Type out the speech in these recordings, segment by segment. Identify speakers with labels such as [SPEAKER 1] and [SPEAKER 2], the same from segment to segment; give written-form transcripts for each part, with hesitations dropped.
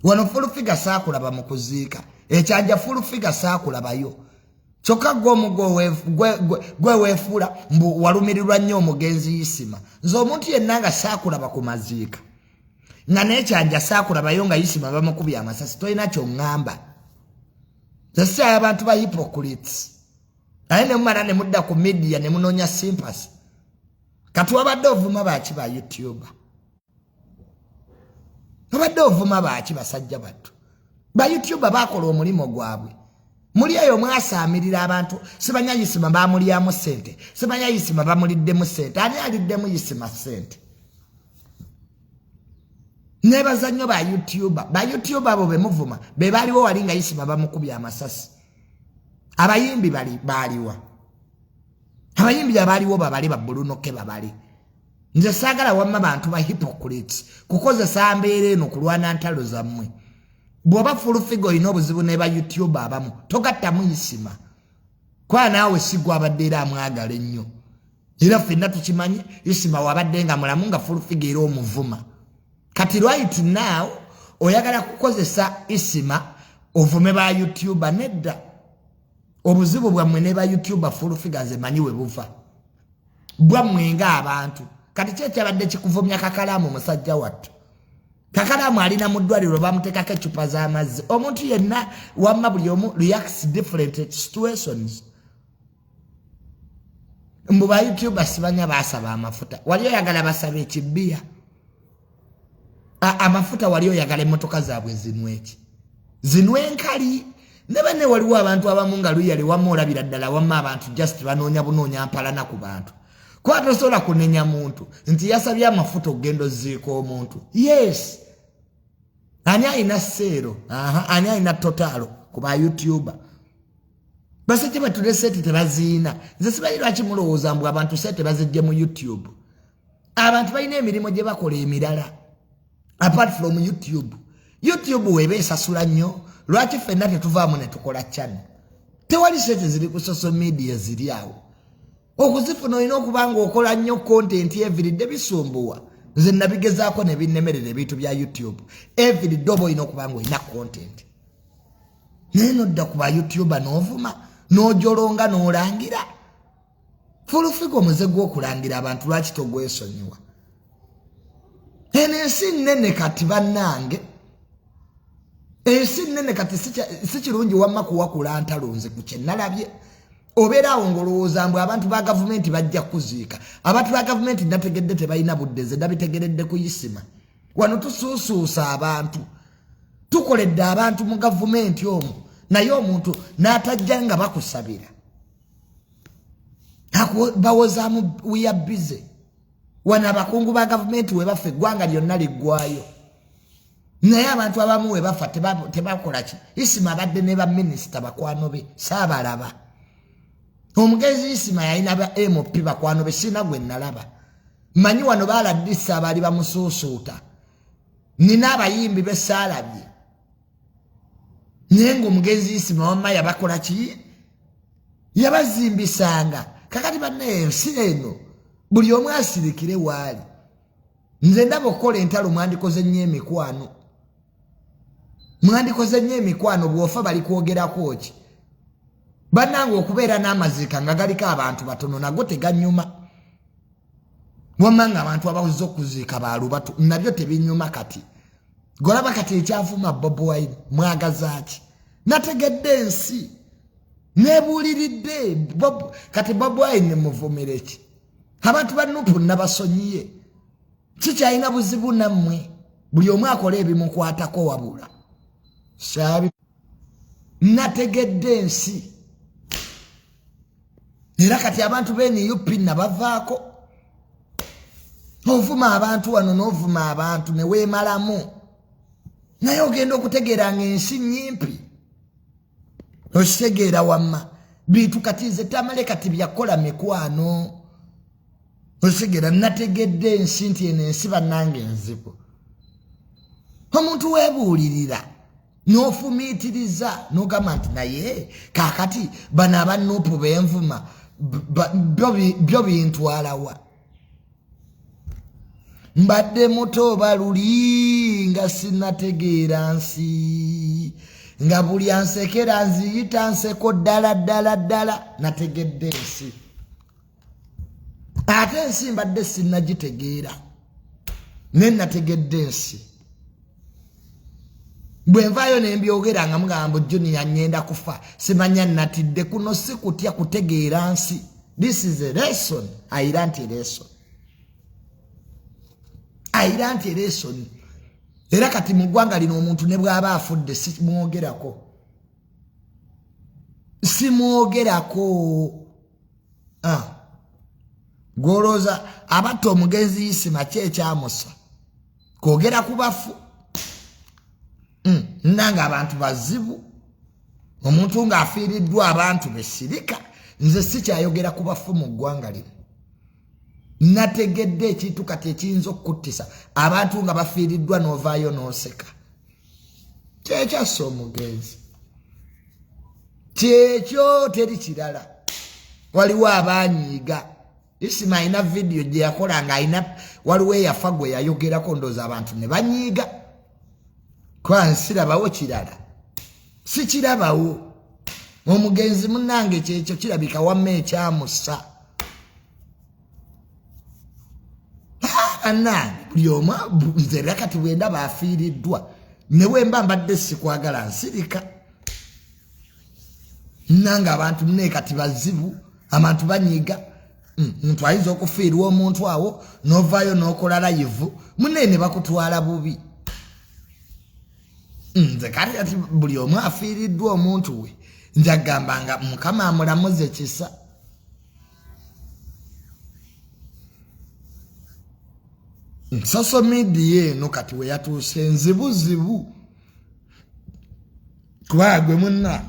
[SPEAKER 1] wano full figure sakulaba mu kuziika ekyanja full figure sakulabayo kyokka gwe weefuula mbu walumirirwa nnyo omugenzi Isma nze omuntu yenna nga sakulaba ku maziika nga n'ekyanja sakulabayo nga Isma bamukubye amasasi tolina ky'oŋŋamba zesaya abantu ba hypocrites naye ne mumala ne mudda ku media ne munoonya sympathy kati wabadde ovuma baaki ba YouTuber wabadde ovuma baaki basajja battu ba YouTuber bakola omulimu gwabwe muli eyo mwasaamirira abantu sibanya Isma bamulyamu ssente sibanya Isma bamuliddemu ssente ani aliddemu Isma ssente nebaza nnyo ba YouTuber abo be muvuma be baaliwo wali nga Isma bamukubye amasasi abayimbi baaliwa abayimbi abaaliwo babali babbulunoke babali nze saagala wamma bantu ba hypocrites kukozesa mbeera eno kulwana ntalo zammwe bw'oba full figure olina obuzibu ne ba YouTuber abamu togattamu Isma kwa naawe sigwa abadde era amwagala ennyo era ffenna tukimanyi Isma wabadde nga mulamu nga full figure era omuvuma kati right now oyagala kukozesa Isma ovume ba YouTuber nedda obuzibu bwammwe ne ba YouTuber full figures emanyiwe buva bwammwe nga abantu kati kyabadde kikuvumya kakalaamu musajja wattu kakalaamu alina mu ddwaliro bamuteekako ecupa z'amazzi omuntu yenna wamma buli omu reacts different situations mbu ba YouTuber sibanya baasaba amafuta wali oyagala basaba ekibbiya amafuta wali oyagala emmotoka zaabwe zinweki zinwenkali ne banne waliwo abantu abamu nga luyali wamma olabira ddala wamma abantu just banoonya bunoonya mpalana ku bantu kwa tosobola kunenya muntu nti yasabye amafuta okugenda oziika omuntu yes ani alina seero ani alina totaalo ku ba YouTuber basajja batule sente tebaziina nze simanyi lwaki mulowooza mbu abantu sente bazijje mu YouTube abantu balina emirimu gye bakola emirala apart from YouTube weba esasula nnyo lwaki ffenna tetuvaamu ne tukola channel tewali sente ziri ku social media ziri awo okuzifuna olina okuba nga okola nnyo content everyday bisumbuwa nze nabigezaako ne binnemerera ebintu bya YouTube everyday oba olina okuba nga olina content naye nodda ku ba YouTuber n'ovuma n'ojolonga n'olangira fulufiga omuze gw'okulangira abantu lwaki togwesonyiwa eno ensi nnene kati bannange ensi nnene kati si kirungi wamma kuwakula ntalonze ku kye nalabye obeera awo ng'olowooza mbu abantu ba gavumenti bajja kuziika abantu ba gavumenti nategedde tebalina budde ze nabitegeredde ku Isma wano tusuusuusa abantu tukoledde abantu mu gavumenti omwo naye omuntu n'atajja nga bakusabira bawozaamu wiyabize wano abakungu ba gavumenti we bafa eggwanga lyonna liggwayo naye abantu abamu we bafa tebakola ki Isma abadde ne baminisita bakwano be saabalaba omugenzi Isma yalina ba MP bakwano be sina gwe nalaba manyi wano baaladdisa abaali bamusuusuuta nina abayimbi be saalabye naye ng'omugenzi Isma wamma yabakola ki yabazimbisanga kakati banne ensi eno buli omu asirikire waali nze ndaba okukola entalo mwandikoze nnyo emikwano bw'ofa bali kwogerako ki bannange okubeera n'amaziika nga galiko abantu batono nago teganyuma wamma nga abantu abawuza okuziika baalubatu nabyo tebinyuma kati golaba kati ekyavuma Bobi Wine mwagazaaki nategedde ensi nebuuliridde kati Bobi Wine muvumire ki abantu bannupu nabasonyiye kikyalina buzibu nammwe buli omu akola ebimukwatako wabula saabi nategedde ensi era kati abantu b'NUP nabavaako ovuma abantu wano n'ovuma abantu ne weemalamu naye ogenda okutegeera ng'ensi nnyimpi okitegeera wamma bintu kati nze tamale kati byakola mikwano okitegeera nategedde ensi nti eno ensi bannange enzibu omuntu weebuulirira n'ofumiitiriza n'ogamba nti naye kaakati bano abannupu benvuma byo bintwalawa mbadde muto baluli nga sinategeera nsi nga buli ansekera nziyita nseko ddala nategedde ensi ate ensi mbadde sinagitegeera ne nategedde ensi bwe nvaayo ne mbyogera nga mugamba Junior nyenda kufa simanya natidde kuno si kutya kutegeera nsi. This is a lesson. I learned a lesson. Era kati mu ggwanga lino omuntu ne bw'aba afudde simwogerako. Goloza abatta omugenzi Isma kyekyamusa kwogera ku bafu. Nanga abantu bazibu omuntu ng'afiiriddwa abantu besirika nze sikyayogera ku bafu mu ggwanga lino. Nategedde ekintu kati ekiyinza okukuttisa abantu nga bafiiriddwa n'ovaayo n'oseka. Kyekyassa omugenzi kyekyo teri kirala. Waliwo abanyiiga. Isma alina vidiyo gye yakola nga waliwo eyafa gwe yayogerako ndowooza abantu ne banyiiga. Kwa sirabawo kirala. Si kirabawo. Omugenzi munnange kyekyo kirabika wamma ekyamusa. Buli omu nze era kati bwendaba afiiriddwa ne bwemba mbadde sikwagala nsirika. Nanga abantu munne kati bazibu abantu banyiiga. Muntu ayinza okufiirwa omuntu awo n'ovaayo n'okola live munne ne bakutwala bubi. Nze kati buli omu afiiriddwa omuntu we njagamba nga Mukama amulamuze kisa. Social media eno kati we yatuuse nzibuzibu. Kuba gwe munna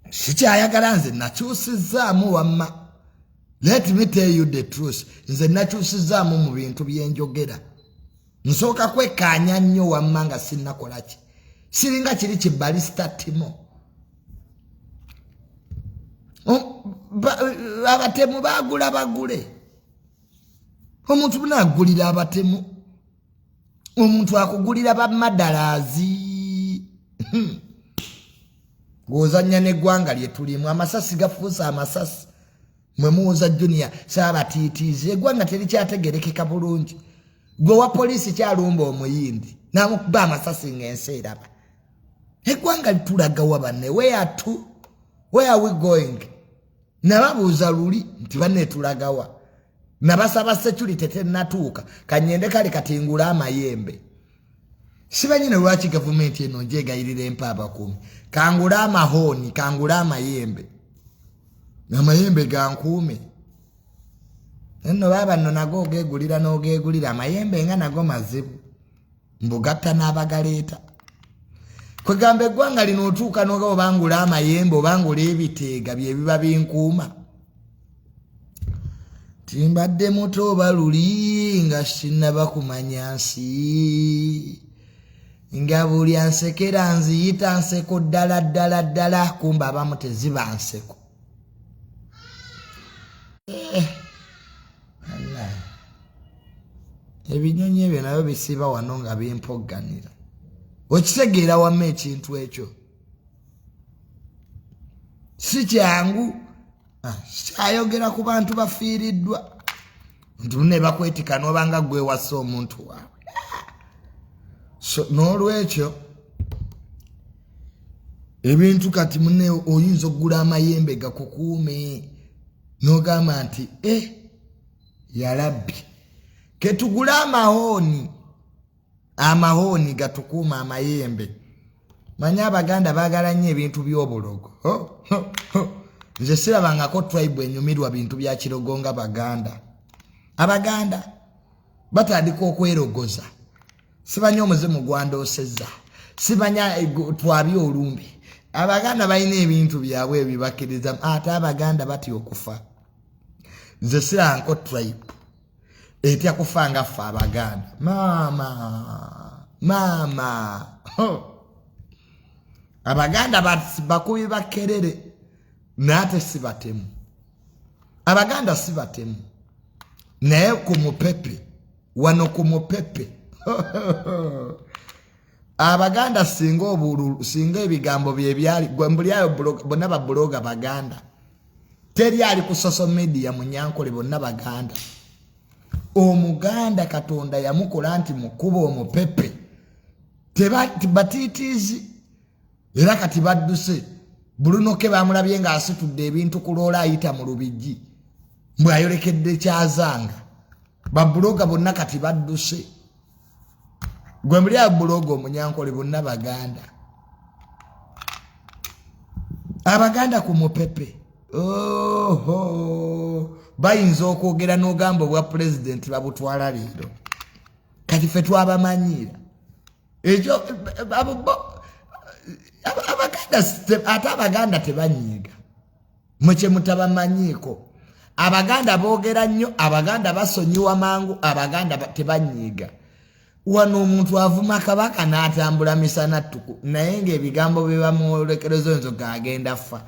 [SPEAKER 1] sikyayagala nze nakyusizaamu wamma. Let me tell you the truth. Nze nakyusizaamu mu bintu byenjogera. Nsooka kwekkaanya nnyo wamma nga sinnakola ki. Siringa kiri kibalista timo. Abatemu bagula bagule. Omuntu bunaagulira abatemu. Omuntu akugulira bamadalazi. Gwozanya n'eggwanga lye tulimu amasasi gafuusa amasasi. Mwe muwoza Junior saabatiitiizi eggwanga terikyategerekeka bulungi. Gwe wa poliisi kyalumba omuyindi n'amukuba amasasi ng'ensi eraba. Eggwanga litulaga wa banne where are we going? Nababuuza luli nti banne tulagawa. Nabasaba security tennatuuka kanyende kale katingula amayembe. Sibanyi ne lwaki gavumenti eno gyegayirira empaaba kumi. Kangula amahoni kangula amayembe. Amayembe gankuume. Nno baba nno nago ogeegulira n'ogeegulira amayembe nga nago mazibu. Mbugatta n'abagaleeta. Kwegamba eggwanga lino otuuka n'oga obangula amayembe obangula ebiteega bye biba binkuuma. Timbadde muto baluli nga sinnaba kumanya nsi. Nga buli ansekera nziyita nseko ddala kumba abamu teziba nseko. Ebinyonyi ebyo nabyo bisiba wano nga bimpogganira. Okitegeera wamma ekintu ekyo. Si kyangu. Kyayogera ku bantu bafiiriddwa. Ntu ne bakwetika n'obanga gwe wassa omuntu waabwe. So n'olwekyo ebintu kati munne oyinza okugula amayembe gakukuume n'ogamba nti yalabbi ketugula amahoni gatukuuma amayembe. Manya Abaganda baagala nnyo ebintu by'obulogo. Nze sirabangako tribe enyumirwa bintu bya kirogo nga Baganda. Abaganda batandika okwerogoza. Sibanya omuzimu gwandoosezza. Sibanya twabye olumbi. Abaganda balina ebintu byabwe ebibakkiriza ate Abaganda batya okufa. Nze sirabangako tribe etya kufa nga ffe Abaganda. Mama. Abaganda bakubi bakerere. Nate si batemu. Abaganda si batemu. Naye ku mupepe wano ku mupepe abaganda singa obululu singa ebigambo bye byali gwembuli ayo bonna ba bloga baganda teri ali ku social media munyankole bonna baganda omuganda katonda yamukola nti mukuba omupepe batitizi era kati badduse bulunoke bamulabye nga asitudde ebintu kuloola ayita mu lubijji mbwe ayolekedde kyazanga babuloga bonna kati badduse gwe muli abuloga omunyankole bonna baganda abaganda ku mupepe bayinza okwogera n'ogamba obwa pulezidenti babutwala leero kati ffe twabamanyiira ekyo abaganda ate abaganda tebanyiiga mukye mutabamanyiiko abaganda boogera nnyo abaganda basonyiwa mangu abaganda tebanyiiga wano omuntu avuma kabaka n'atambula misana ttuku naye ng'ebigambo bye bamwolekerezo enzo gagenda ffa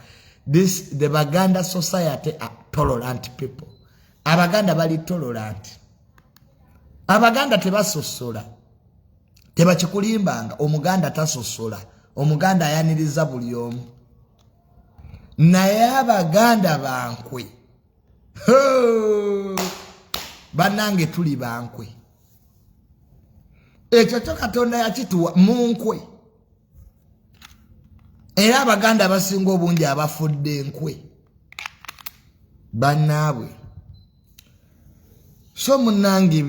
[SPEAKER 1] the Baganda society are tolerant people abaganda bali tolerant abaganda tebasosola tebakikulimbanga omuganda tasosola omuganda ayaniriza buli omu naye abaganda bankwe banange tuli bankwe ekyo kyo katonda yakituwa munkwe era abaganda abasinga obungi abafudde enkwe bannaabwe so munange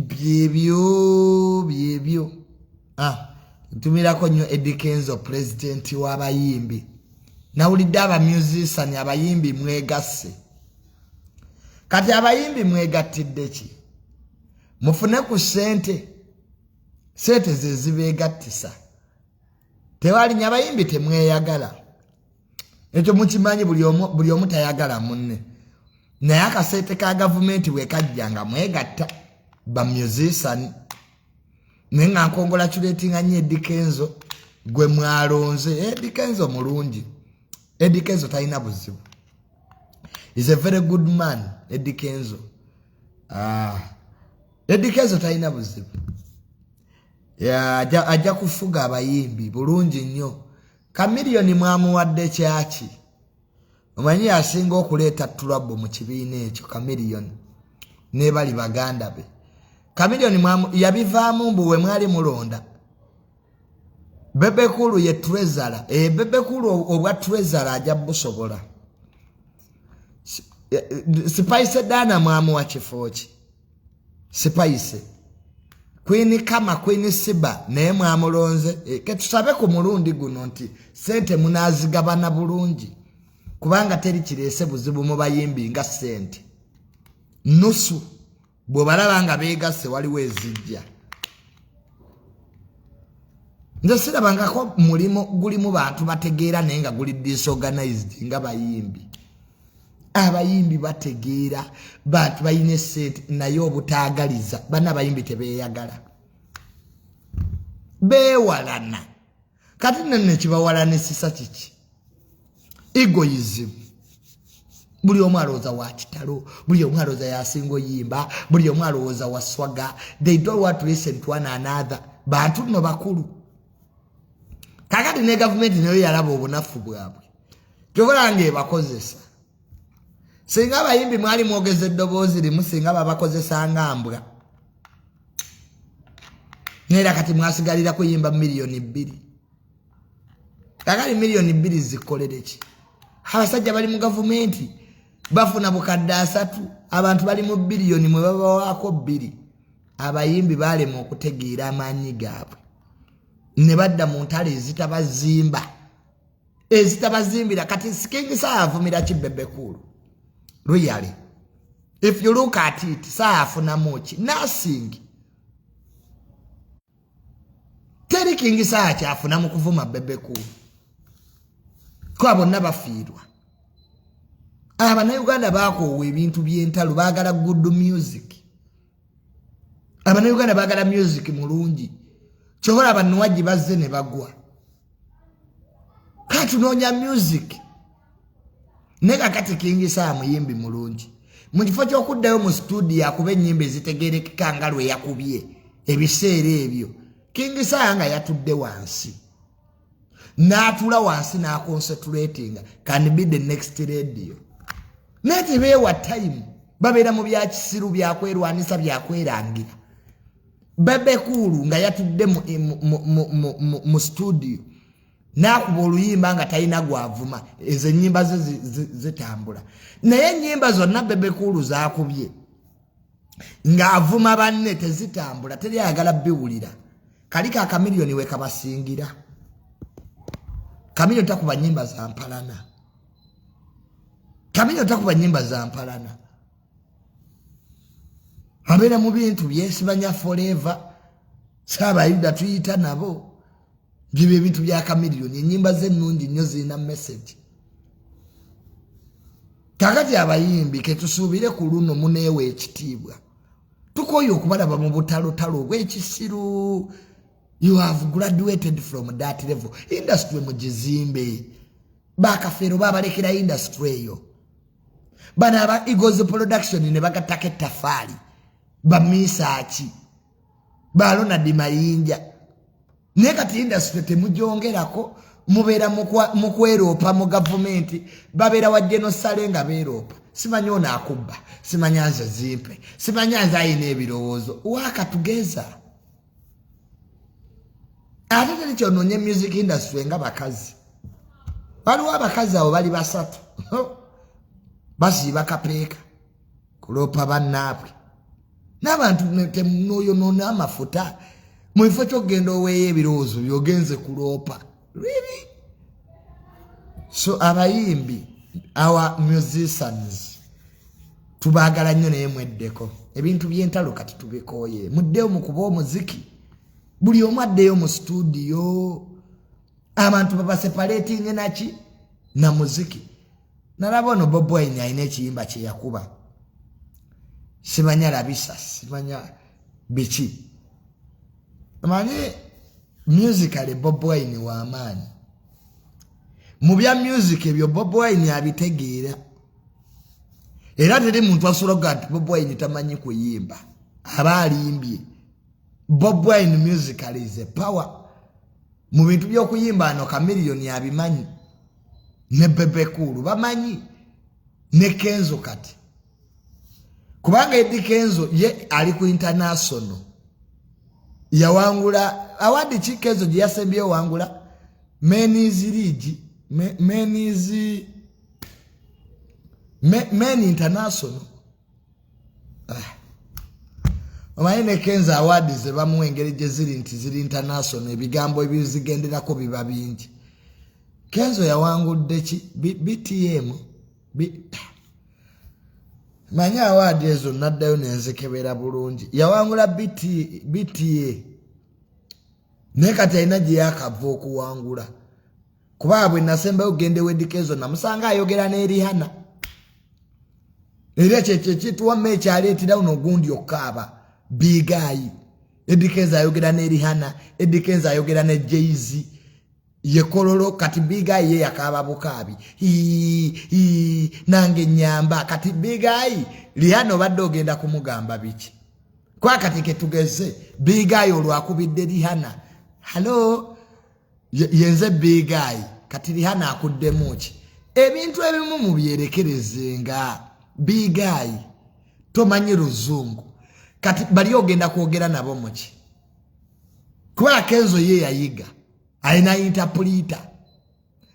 [SPEAKER 1] byebyo ntumirako nnyo Eddie Kenzo pulezidenti w'abayimbi nawulidde abamusician abayimbi mwegasse kati abayimbi mwegattidde ki mufune ku sente ze zibeegattisa tewali abayimbi temweyagala ekyo mukimanyi buli omu tayagala munne naye akasente ka gavumenti bwekajjanga mwegatta bamusician naye nga nkongolakyuletinga nnyo Eddie Kenzo gwe mwalonze Eddie Kenzo mulungi Eddie Kenzo talina buzibu is a very good man Eddie Kenzo Eddie Kenzo talina buzibu ajja kufuga abayimbi bulungi nnyo kamiliyoni mwamuwadde kyaki omanyi yasinga okuleeta tulabo mu kibiina ekyo kamiliyoni ne bali baganda be kamiliyoni yabivaamu mbu we mwali mulonda bebekulu ye trezara bebekulu obwa trezara ajja busobola sipaise dana mwamuwa kifo ki sipaise Queen kama Queen Siba naye mwamulonze ketusabe ku mulundi guno nti sente munazigabana bulungi kubanga teri kirese buzibu mu bayimbi nga sente nusu bwe balabanga beegasse waliwo ezijja nze sirabangako mulimo gulimu bantu bategeera naye nga guli disorganized nga bayimbi abayimbi bategeera bantu bayine sente naye obutaagaliza bana abayimbi tebeeyagala beewalana kati nenne kibawalanisisa kiki egoism buli omu alowooza wa kitalo buli omu alowooza yasinga oyimba buli omu alowooza wa swaga they don't want to listen to one another bantu nno bakulu kakati ne gavumenti nayo yalaba obunafu bwabwe kyobola ng'ebakozesa singa abayimbi mwali mwogeza eddoboozi limu singa babakozesa nga mbwa neera kati mwasigalira kuyimba miliyoni 2 kakati miliyoni 2 zikolere ki abasajja bali mu gavumenti bafuna bukadde 3 abantu bali mu biliyoni mwe babawaako 2 abayimbi balema okutegeera amaanyi gaabwe ne badda mu ntale ezitabazimbira kati sikingisa avumira kibebekulu really if you look at it saafuna muki nothing teri kingisa kyafuna mu kuvuma bebekulu kwa bonna bafiirwa Abannayuganda bakoowa ebintu by'entalo baagala good music Abannayuganda baagala music mulungi kyobola abanuwaji bazze ne bagwa katunoonya music nega kati kingisa muyimbi mulungi mu kifo ky'okuddayo mu studio akuba ennyimba ezitegeerekeka nga lwe yakubye ebiseera ebyo King Saya nga yatudde wansi n'atula wansi n'aconcentratinga can be the next radio nete beewa time babeera mu byakisiru byakwerwanisa byakwerangira Bebe Cool nga yatudde mu studio n'akuba oluyimba nga talina gwavuma ezo ennyimba ze zitambula naye ennyimba zonna Bebe Cool zaakubye ng'avuma banne tezitambula teri ayagala biwulira kalika akamiliyoni we kabasingira Kamiliyoni takuba nnyimba za mpalana Kamiliyoni takuba nnyimba za mpalana abeera mu bintu byesibanya forever Saabayuda tuyita nabo Gibe ebintu bya Kamiliyoni ennyimba ze nnungi nnyo zirina message kakati abayimbi ketusuubire ku luno muneewa ekitiibwa tukoye okubalaba mu butalotalo obw'ekisiru you have graduated from that level industry mugizimbe bakafero babalekera industry eyo bana aba Eagles production ne bagataka ettafali bamisaaki balona dimayinja ne kati industry temujongerako mubeera mu kweropa mu government babeera wa genocide nga beeropa simanyi ono akubba simanyi nze zimpe simanyi nze ayina ebirowoozo wakatugeza ate teri kyononye music industry nga bakazi waliwo abakazi abo bali basatu basiiba kapeeka kulopa bannaabwe n'abantu temunoyonoona amafuta mu kifo ky'okugenda oweeyo ebirowoozo byogenze kulopa really so abayimbi our musicians tubaagala nnyo naye mweddeko ebintu by'entalo kati tubikooye muddeyo mu kuba omuziki buli omu addeyo mu studio abantu babaseparating naki na muziki nalaba ono Bob Wine alina ekiyimba kye yakuba simanya labisa simanya biki manye musically Bob Wine wa amaanyi mu bya music ebyo Bob Wine abitegeera era teri muntu asologa nti Bob Wine tamanyi kuyimba aba alimbye Bob Wine musically is a power mu bintu by'okuyimba ano Kamiliyoni abimanyi ne Bebe Cool bamanyi ne Kenzo kati kubanga Eddie Kenzo ye ali ku international yawangula awadi ki Kenzo gye yasembye wangula Men's League Men International Omayine Kenzo awadi ze bamuwengere gye ziri nti ziri international ebigambo ebizigenderako biba bingi Kenzo yawangudde ki BTM manya awadi ezo naddayo nenzikebera bulungi yawangula BTA ne kati alina gye yakava okuwangula kuba bwe nasembayo gende Kenzo namusanga ayogera ne Rihanna era kyekituwamma ekyaleetera uno gundi okaaba Big Eye Eddie Kenzo ayogera ne Rihanna Eddie Kenzo ayogera ne Jay-Z yekololo kati Big Eye ye yakaba bukabi nange nyamba kati Big Eye Rihanna obadde ogenda kumugamba biki kwa kati ketugeze Big Eye olwakubidde Rihanna hello yenze Big Eye kati Rihanna akuddemu ki ebintu ebimu mu byerekerezenga Big Eye tomanyi luzungu kati bali ogenda kwogera nabo muki kwa Kenzo ye yayiga alina interpreter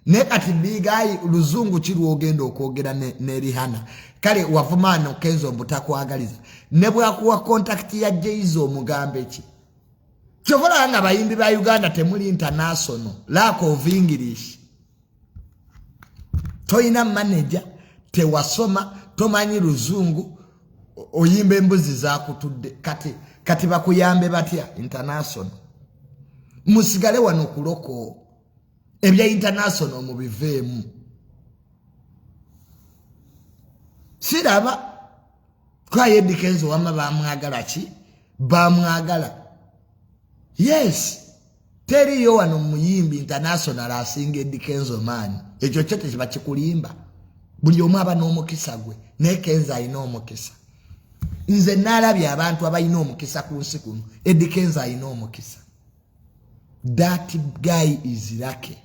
[SPEAKER 1] ne kati Big Eye luzungu kiru ogenda okwogera ne Rihanna kale wavumano Kenzo mbutakwagaliza ne bwakuwa contact ya Jay-Z omugambe ki kyovola nga bayimbi ba Uganda temuli international lack of English toina manager tewasoma tomanyi luzungu oyimbe embuzi zakutudde kati bakuyambe batya international musigale wano kuloko ebya international mu biveemu siraba kwa Eddie Kenzo wama bamwagala ki bamwagala yes teriyo wano muyimbi international asinga Eddie Kenzo man ekyo kyete kiba kikulimba buli omu aba n'omukisa gwe naye Kenzo alina omukisa. Nze naalabye abantu abalina omukisa ku nsi kuno. Eddie Kenzo alina omukisa. That guy is lucky.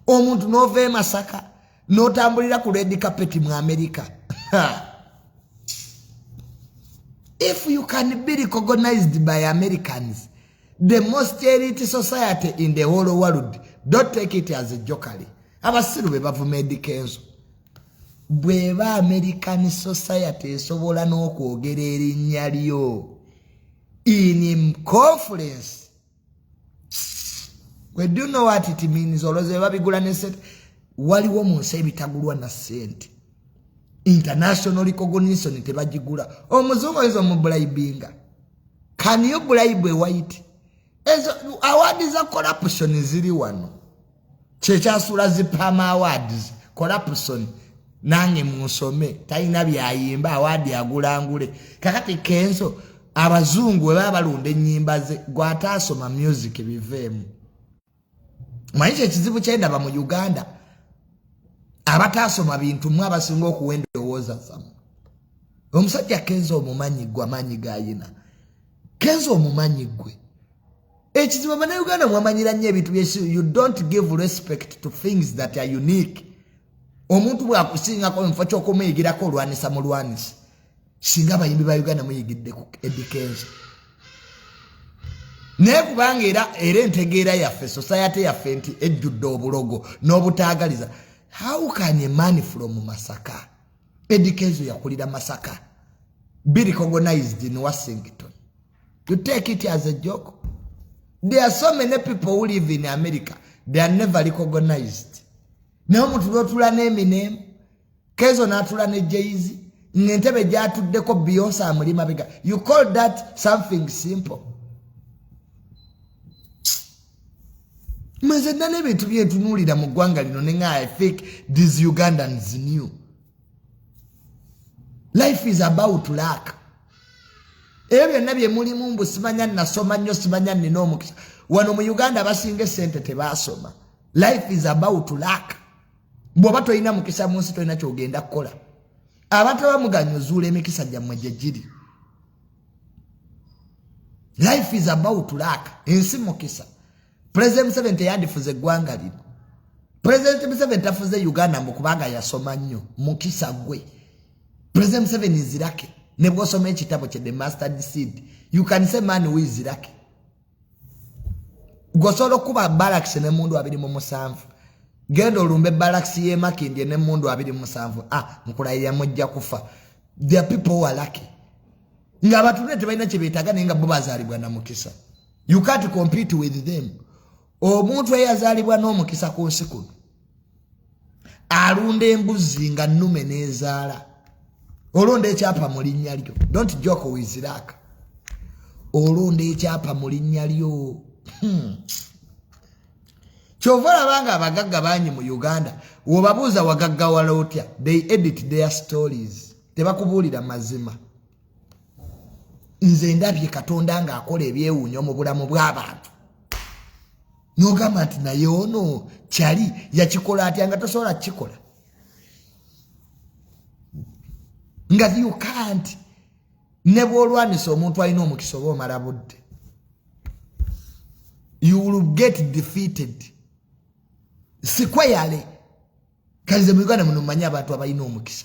[SPEAKER 1] Omuntu n'ova e Masaka n'otambulira ku red carpet mu America. If you can be recognized by Americans, the most elite society in the whole world, don't take it as a jokery. Abasiru be bavuma Eddie Kenzo. Bweba American society esobola n'okwogera erinnya lyo in conference. We do know what it means. Oloze babigula ne sente. Waliwo mu nsi ebitagulwa na sente. International recognition tebagigula. Omuzungu ezo mu bribeing. Can you bribe a white? Ezo awards za corruption ziri wano. Kyekyansula zipama awards corruption. Nange musome talina byayimba awadi agulangule. Kakati Kenzo abazungu baba balonde ennyimba ze gwataasoma music biveemu. Maisha ekizibu kyenda ba mu Uganda abataasoma bintu mwe abasinga okuwenda owooza zamu. Omusajja Kenzo omumanyi gwe amanyi gayina. Kenzo omumanyi gwe. Ekizibu bana Uganda mwamanyira nnyo ebintu byesu. You don't give respect to things that are unique. Omuntu bwakusinga ko mfa ky'okumuyigirako olwanisa mu lwanisa. Singa abayimbi ba Uganda muyigidde ku Eddie Kenzo. Naye kubanga era entegeera yaffe society yaffe nti ejjudde obulogo n'obutaagaliza. How can a man from Masaka, Eddie Kenzo yakulira Masaka, be recognized in Washington? You take it as a joke. There are so many people who live in America, they are never recognized. Naye omuntu n'otula n'Eminem, Kenzo n'atula ne Jay-Z, n'entebe gyatuddeko Beyonce amuli mabega. You call that something simple? Mwenze nane bintu byentunuulira mu ggwanga lino ne nga I think these Ugandans knew. Life is about luck. Ebyo byonna bye mulimu mbu simanya nasoma nnyo simanya nina omukisa. Wano mu Uganda abasinga essente tebaasoma. Life is about luck. Bw'oba toyina mukisa mu nsi toyina ky'ogenda kukola. Abantu abamuganya ozuula emikisa gyammwe gye giri. Life is about luck. Ensi mukisa. President Museveni yandifuze eggwanga lino. President Museveni tafuze Uganda mu kubanga yasoma nnyo mukisa gwe. President Museveni is lucky. Ne bw'osoma ekitabo kye The Mustard Seed, you can say man who is lucky. Gosobola okuba Barracks ne mundu 27. Genda olumbe Barracks ye Makindye ne mundu 27. Mukulayira mujja kufa. There are people who are lucky. Nga abatune tebalina kye beetaaga naye nga bo bazaalibwa na mukisa. You can't compete with them. Omuntu eyazaalibwa n'omukisa ku nsi kuno alunda embuzi nga nnume n'ezaala. Olonda ekyapa mu linnya lyo. Don't joke with luck. Olonda ekyapa mu linnya lyo. Kyova olabanga abagagga bangi mu Uganda wobabuuza wagaggawala otya, they edit their stories. Tebakubuulira mazima. Nze ndabye Katonda ng'akola ebyewuunyo mu bulamu bw'abantu. N'ogamba nti naye ono kyali yakikola atya nga tosobola kukikola. Nga you can't. Ne bw'olwanisa omuntu alina omukisa oba omala budde. You will get defeated. Sikweyale. Kalize mu Uganda muno mmanyi abantu abalina omukisa.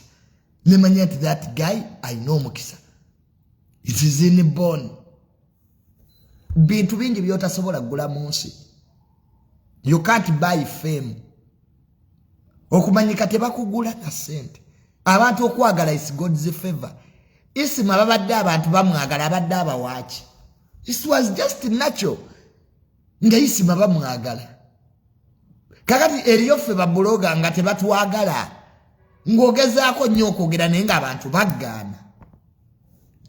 [SPEAKER 1] Ne manya nti that guy alina omukisa. It is inborn. Bintu bingi byotasobola kugula mu nsi. You can't buy fame. Okumanyika tebakugula na sente. Abantu okwagala is God's favor. Isma babadde abantu bamwagala abadde abawaaki. It was just natural. Nga Isma bamwagala. Kakati eriyo ffe babuloga nga tebatwagala. Ng'ogezaako nnyo okwogera naye nga abantu baggaana.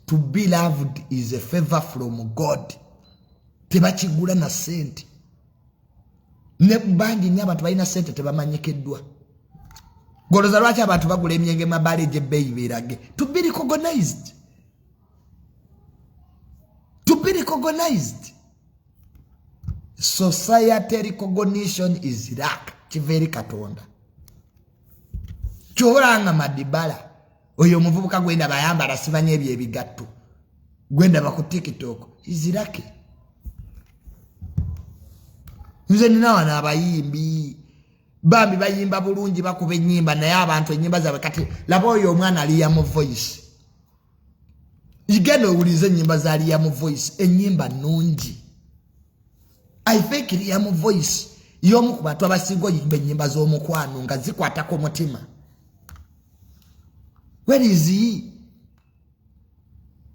[SPEAKER 1] To be loved is a favor from God. Tebakigula na sente. Ne bangi nnyo abantu balina sente tebamanyikiddwa. Goloza lwaki abantu bagula emyenge mabale gye bbeeyi beerage. To be recognized. To be recognized. Society recognition is luck. Kiveri Katonda. Chobolanga Madibala oyo muvubuka gwenda bayambala sibanye ebyebigatto gwenda ba ku TikTok izirake nze nina wana abayimbi bambi bayimba bulungi bakuba ennyimba naye abantu ennyimba zaabwe kati laba oyo omwana aliya mu voice igeno owulize ennyimba za aliya mu voice ennyimba nnungi I think aliya mu voice y'omu ku bantu abasinga oyimba ennyimba z'omukwano nga zikwatako mutima. Where is he?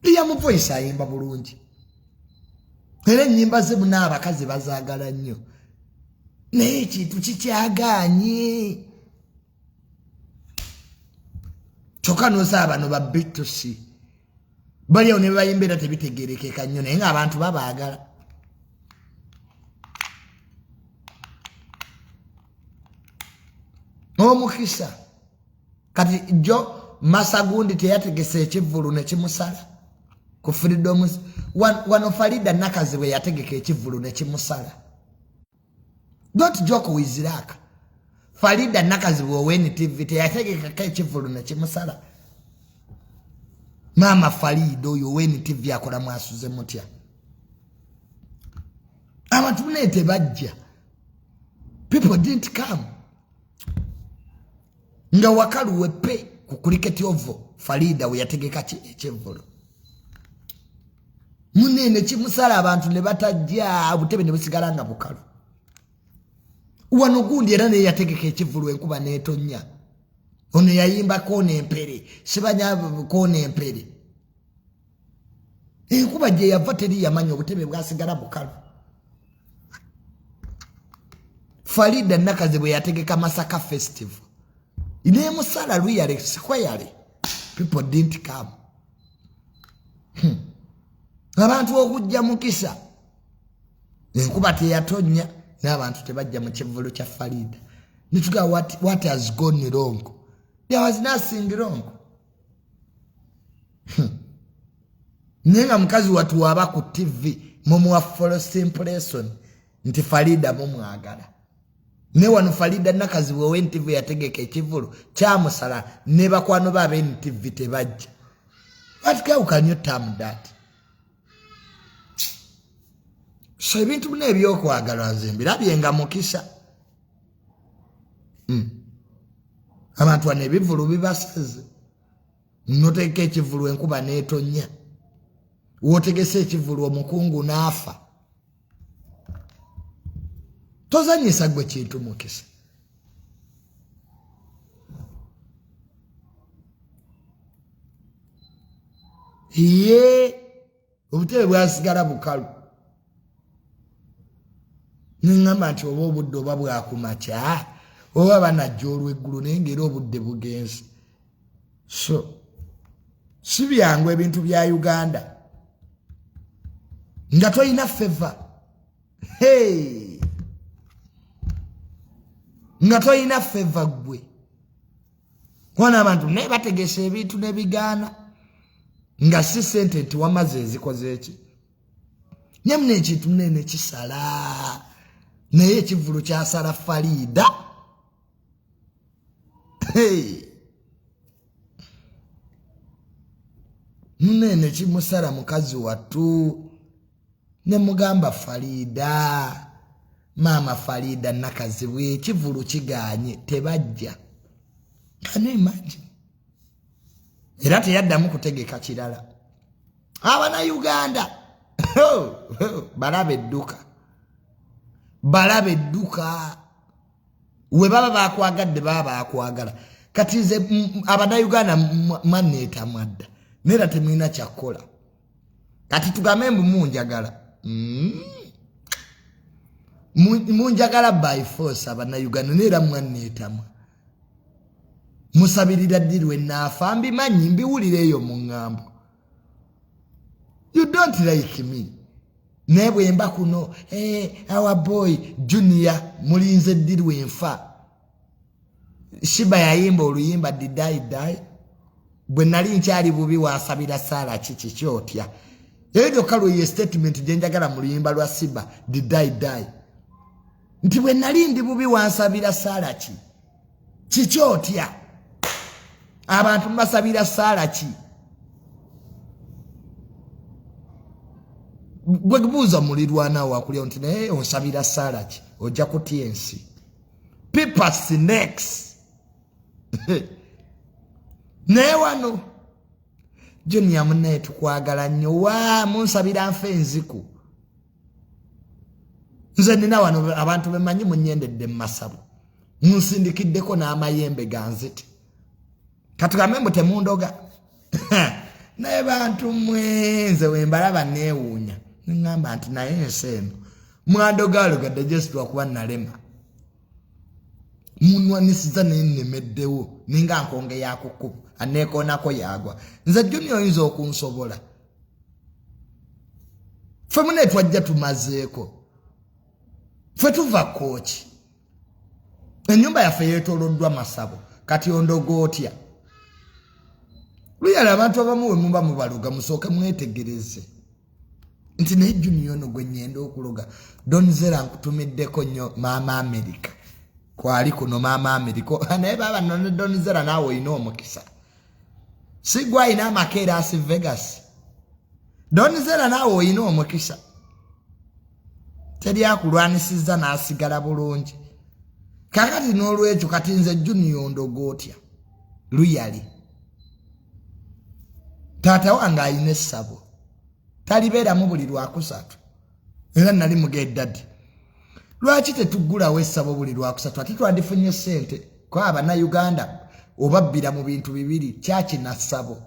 [SPEAKER 1] Aliya mu voice ayimba bulungi era ennyimba ze muna abakazi bazaagala nnyo naye ekintu kikyaganye kyokka n'osaba bano ba B2C baliawo ne bayimbera tebitegerekeka nnyo naye ng'abantu babaagala. Omukisa kati jo Masagundi teyategese ekivulu ne kimusala ku freedom wano Farida Nakazi we yategeka ekivulu ne kimusala. Don't joke with Ziraka. Farida Nakazi we weni TV teyategeka ekivulu ne kimusala. Mama Farido yo weni TV akola mwasuze mutya. Abantu nete bajja. People didn't come. Nga wakalu wepe kukuriketi ovo Farida we yategeka ekivulu. Munene kimusala abantu ne batajja butebe ne busigala nga bukalu. Wano gundi era ne yategeka ekivulu enkuba n'etonnya. Ono yayimba kone empere sibanya kone empere. Enkuba gye yava teri yamanya obutebe bwasigala bukalu. Farida Nakazi bwe yategeka Masaka Festival. Ine musala luyale square. People didn't come. Abantu okujja mukisa. Enkuba teyatonnya n'abantu tebajja mu kivulu kya Farida. Nituga what has gone wrong? There was nothing wrong. Nenga mkazi watu waba ku TV mumuwa false impression nti Farida mumwagala. Ne wano Farida Nakazi we TV yategeka ekivulu kyamusala ne bakwano babe TV tebajja. What can you term that? So ebintu bino ebyokwagalwa nze mbirabyenga mukisa. Abantu bano ebivulu bibasaze. Notegeka ekivulu enkuba n'etonnya. Wotegese ekivulu omukungu n'afa. Tozanyisa gwe kintu mukisa. Obutebe bwasigala bukalu. Ningamba nti oba obudde oba bwakumakya oba banajja olw'eggulu naye ng'era obudde bugenze. So si byangu ebintu bya Uganda nga toyina favor. Nga toyina favor gwe. Wana abantu ne bategese ebintu ne bigaana nga si sente nti wamaze ezikoze eki. Nyamne ekintu nene kisala naye ekivulu kyasala Farida. Munene kimusala mukazi watu ne mugamba Farida. Mama Farida Nakazi we ekivulu kiganye tebajja. Can you imagine? Era teyaddamu kutegeka kirala. Abana Uganda balabe edduka. Balabe edduka. We baba bakwagadde baba bakwagala. Kati nze abana Uganda manneeta mwadda. Nera temwina kyakola. Kati tugambe mbu munjagala. Munjagala by force abana Uganda nera mwanneetamwa. Musabirira ddirwe naafa mbimanyi mbiwulireyo mu ŋŋambo. You don't like me. Nebwe mba kuno our boy Junior mulinze ddirwe nfa. Shiba yayimba oluyimba didai bwe nali nkyali bubi wasabira sala kiki kyotya. Eyo kalo ye statement gye njagala mu luyimba lwa Siba didai. Nti bwe nali ndi bubi wansabira sala ki kikyotya. abantu mbasabira ssaala ki gwe kubuuza mulirwana wakulya nti naye onsabira ssaala ki ojja kutya ensi people snakes naye wano Junior munnaye tukwagala nnyo wa munsabira nfe enziku nze nina wano abantu bemanyi munyendedde mu Masabo munsindikiddeko n'amayembe ganzite katugambe mbu temundoga naye bantu mwenze wembalaba neewuunya ningamba nti naye ensi eno mwandogaalogadde gye lwakuba nalema munwanisiza nennemeddewo ninga nkonge yakukuba aneekoonako yagwa nze Junior oyinza okunsobola ffe mune twajja tumazeeko ffe tuva kooki ennyumba yaffe yeetooloddwa Masabo kati ondogootya luyala abantu abamu we muba mubaluga musooke mwetegereze nti naye Junior ono gwe nnyenda okuloga Donzera nkutumiddeko nnyo maama America kwali kuno maama America naye baba none Donzera naawe oyina omukisa si gwe ayina amakeera asi Vegas Donzera naawe oyina omukisa teri akulwanisizza n'asigala bulungi kakati n'olwekyo kati nze Junior ndogootya luyali taata wange ayina essabo talibeeramu buli lwakusatu era nali mugeddadi lwaki tetuggulawo essabo buli lwakusatu ate twandifunye ssente ko Abannayuganda obabbira mu bintu bibiri kyaki na ssabo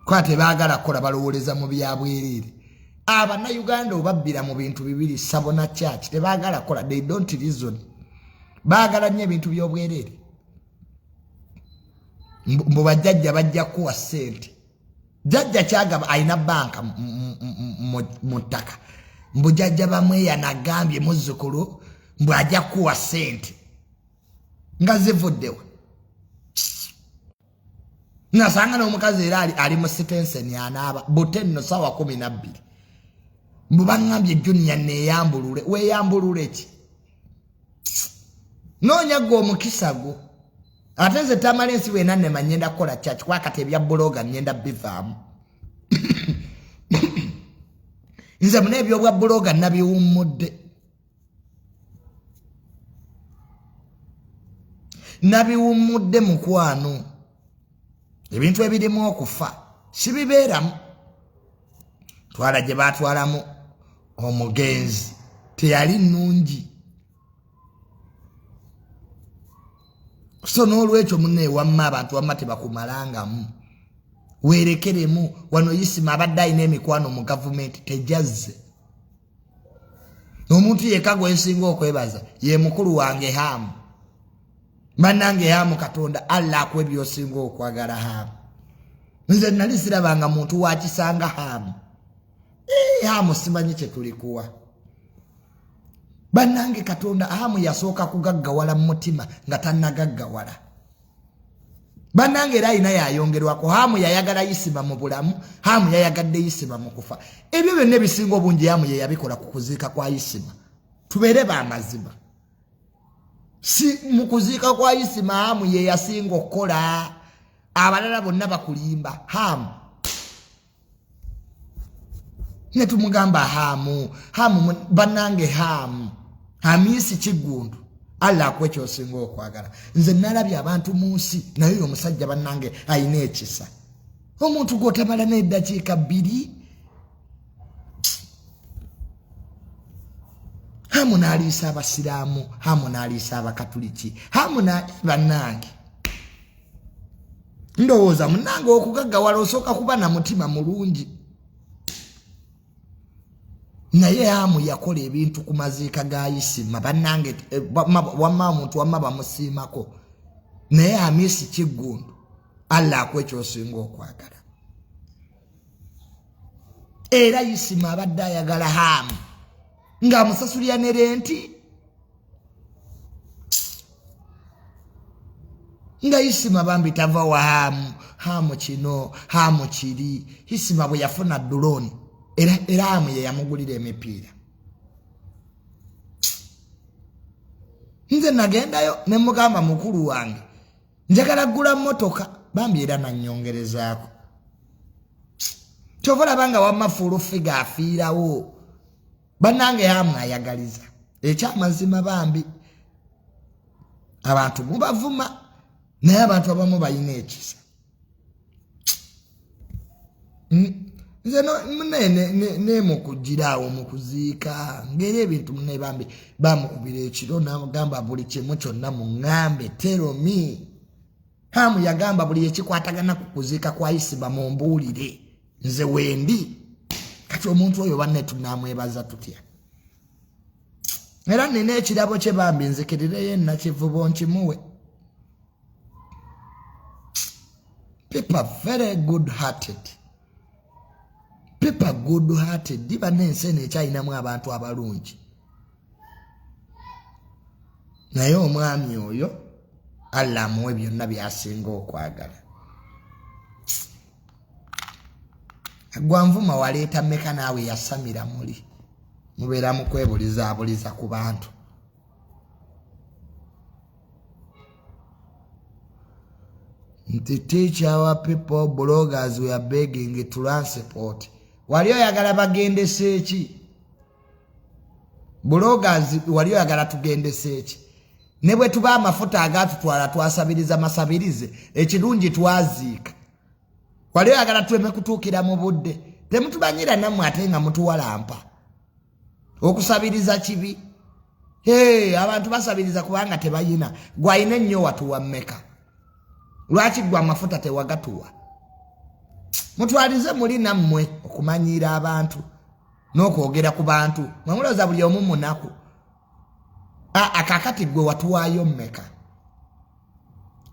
[SPEAKER 1] ko ate baagala kukola balowooleza mu byabwereere Abannayuganda obabbira mu bintu bibiri ssabo na kyaki tebaagala kukola they don't reason baagala nnyo ebintu by'obwereere mbu bajjajja bajja kuwa ssente jjajja kyagaba ayina banka mu ttaka mbu jjajja bamweya nagambye muzzukulu mbu ajja kuwa ssente nga zivuddewa nasanga n'omukazi era ali mu sitenseni anaaba butenno sawa 12 mbu baŋŋambye Junior neeyambulule weeyambulule ki noonya gwe omukisa gwo ate nze tamala ensi weena nnema nnyenda kukola kyaki kwakati ebya buloga nnyenda bivaamu nze muna ebyobwa buloga nabiwummudde mukwano ebintu ebirimu okufa sibibeeramu twala gye baatwalamu omugenzi teyali nnungi so n'olwekyo munne wamma abantu wamma tebakumalangamu weerekeremu wano Isma abadde ayina emikwano mu gavumenti tejazze omuntu yekka gwe nsinga okwebaza ye mukulu wange Hamu bannange Hamu Katonda Allah akuwe by'osinga okwagala Hamu nze nali sirabanga muntu wakisanga Hamu Hamu simanyi kye tulikuwa bannange Katonda Hamu yasooka kugaggawala mu mutima nga tannagaggawala bannange era ayina yayongerwako Hamu yayagala Isma mu bulamu Hamu yayagadde Isma mu kufa ebyo byonna ebisinga obungi Hamu ye yabikola ku kuziika kwa Isma tubeere b'amazima si mu kuziika kwa Isma Hamu ye yasinga okukola abalala bonna bakulimba Hamu ne tumugamba Hamu bannange Hamu Hamisi Kigundu Allah akuwe ky'osinga okwagala nze nalabye abantu mu nsi naye omusajja bannange ayina ekisa omuntu gw'otamala n'eddakiika 2 Hamu n'aliisa abasiraamu Hamu n'aliisa abakatuliki Hamu bannange ndowooza munnange okugaggawala osooka kuba na mutima mulungi naye Hamu yakola ebintu ku maziika ga Isma bannange wamma omuntu wamma bamusiimako naye Hamisi Kigundu Allah akuwe ky'osinga okwagala era Isma abadde ayagala Hamu ng'amusasulira ne renti nga Isma bambi tava wa Hamu kino Hamu kiri Isma bwe yafuna drone era Hamu ye yamugulira emipiira nze nagendayo ne mugamba mukulu wange njagala gula motoka bambi era nanyongerezaako chovola banga wamafulu figa afiirawo banange hamwe ayagaliza ekyamazima bambi abantu mubavuma naye abantu abamu bayina ekisa nze ne mukugiraawo mukuziika ngeri ebintu mune bambi bamukubira ekiro namugamba buli kimu kyonna muŋŋambe teromi hamu yagamba buli ekikwatagana ku kuziika kwa Isma mumbuulire nze wendi kati omuntu oyo banne tunamwebaza tutya era nina ekirabo kye bambi nzikirireyo nakivubo nkimuwe people are very good hearted people good hearted diba nense nekyayinamu abantu abalungi naye omwami oyo Allah amuwe byonna byasinga okwagala agwanvuma waleeta mmeka naawe yasamira muli mubeera mu kwebuliza ku bantu nti teach our people bloggers we are begging to transport wali oyagala bagendese eki bloggers wali oyagala tugendese eki ne bwe tuba amafuta agatutwala twasabiriza masabirize ekirungi twaziika wali oyagala tuweme kutuukira mu budde temutubanyira nammwe ate nga mutuwalampa okusabiriza kibi abantu basabiriza kubanga tebayina gwayina ennyo watuwa mmeka lwaki gwa amafuta tewagatuwa mutwalize muli nammwe okumanyira abantu n'okwogera ku bantu mwamuloza buli omu munaku akakati gwe watuwaayo mmeka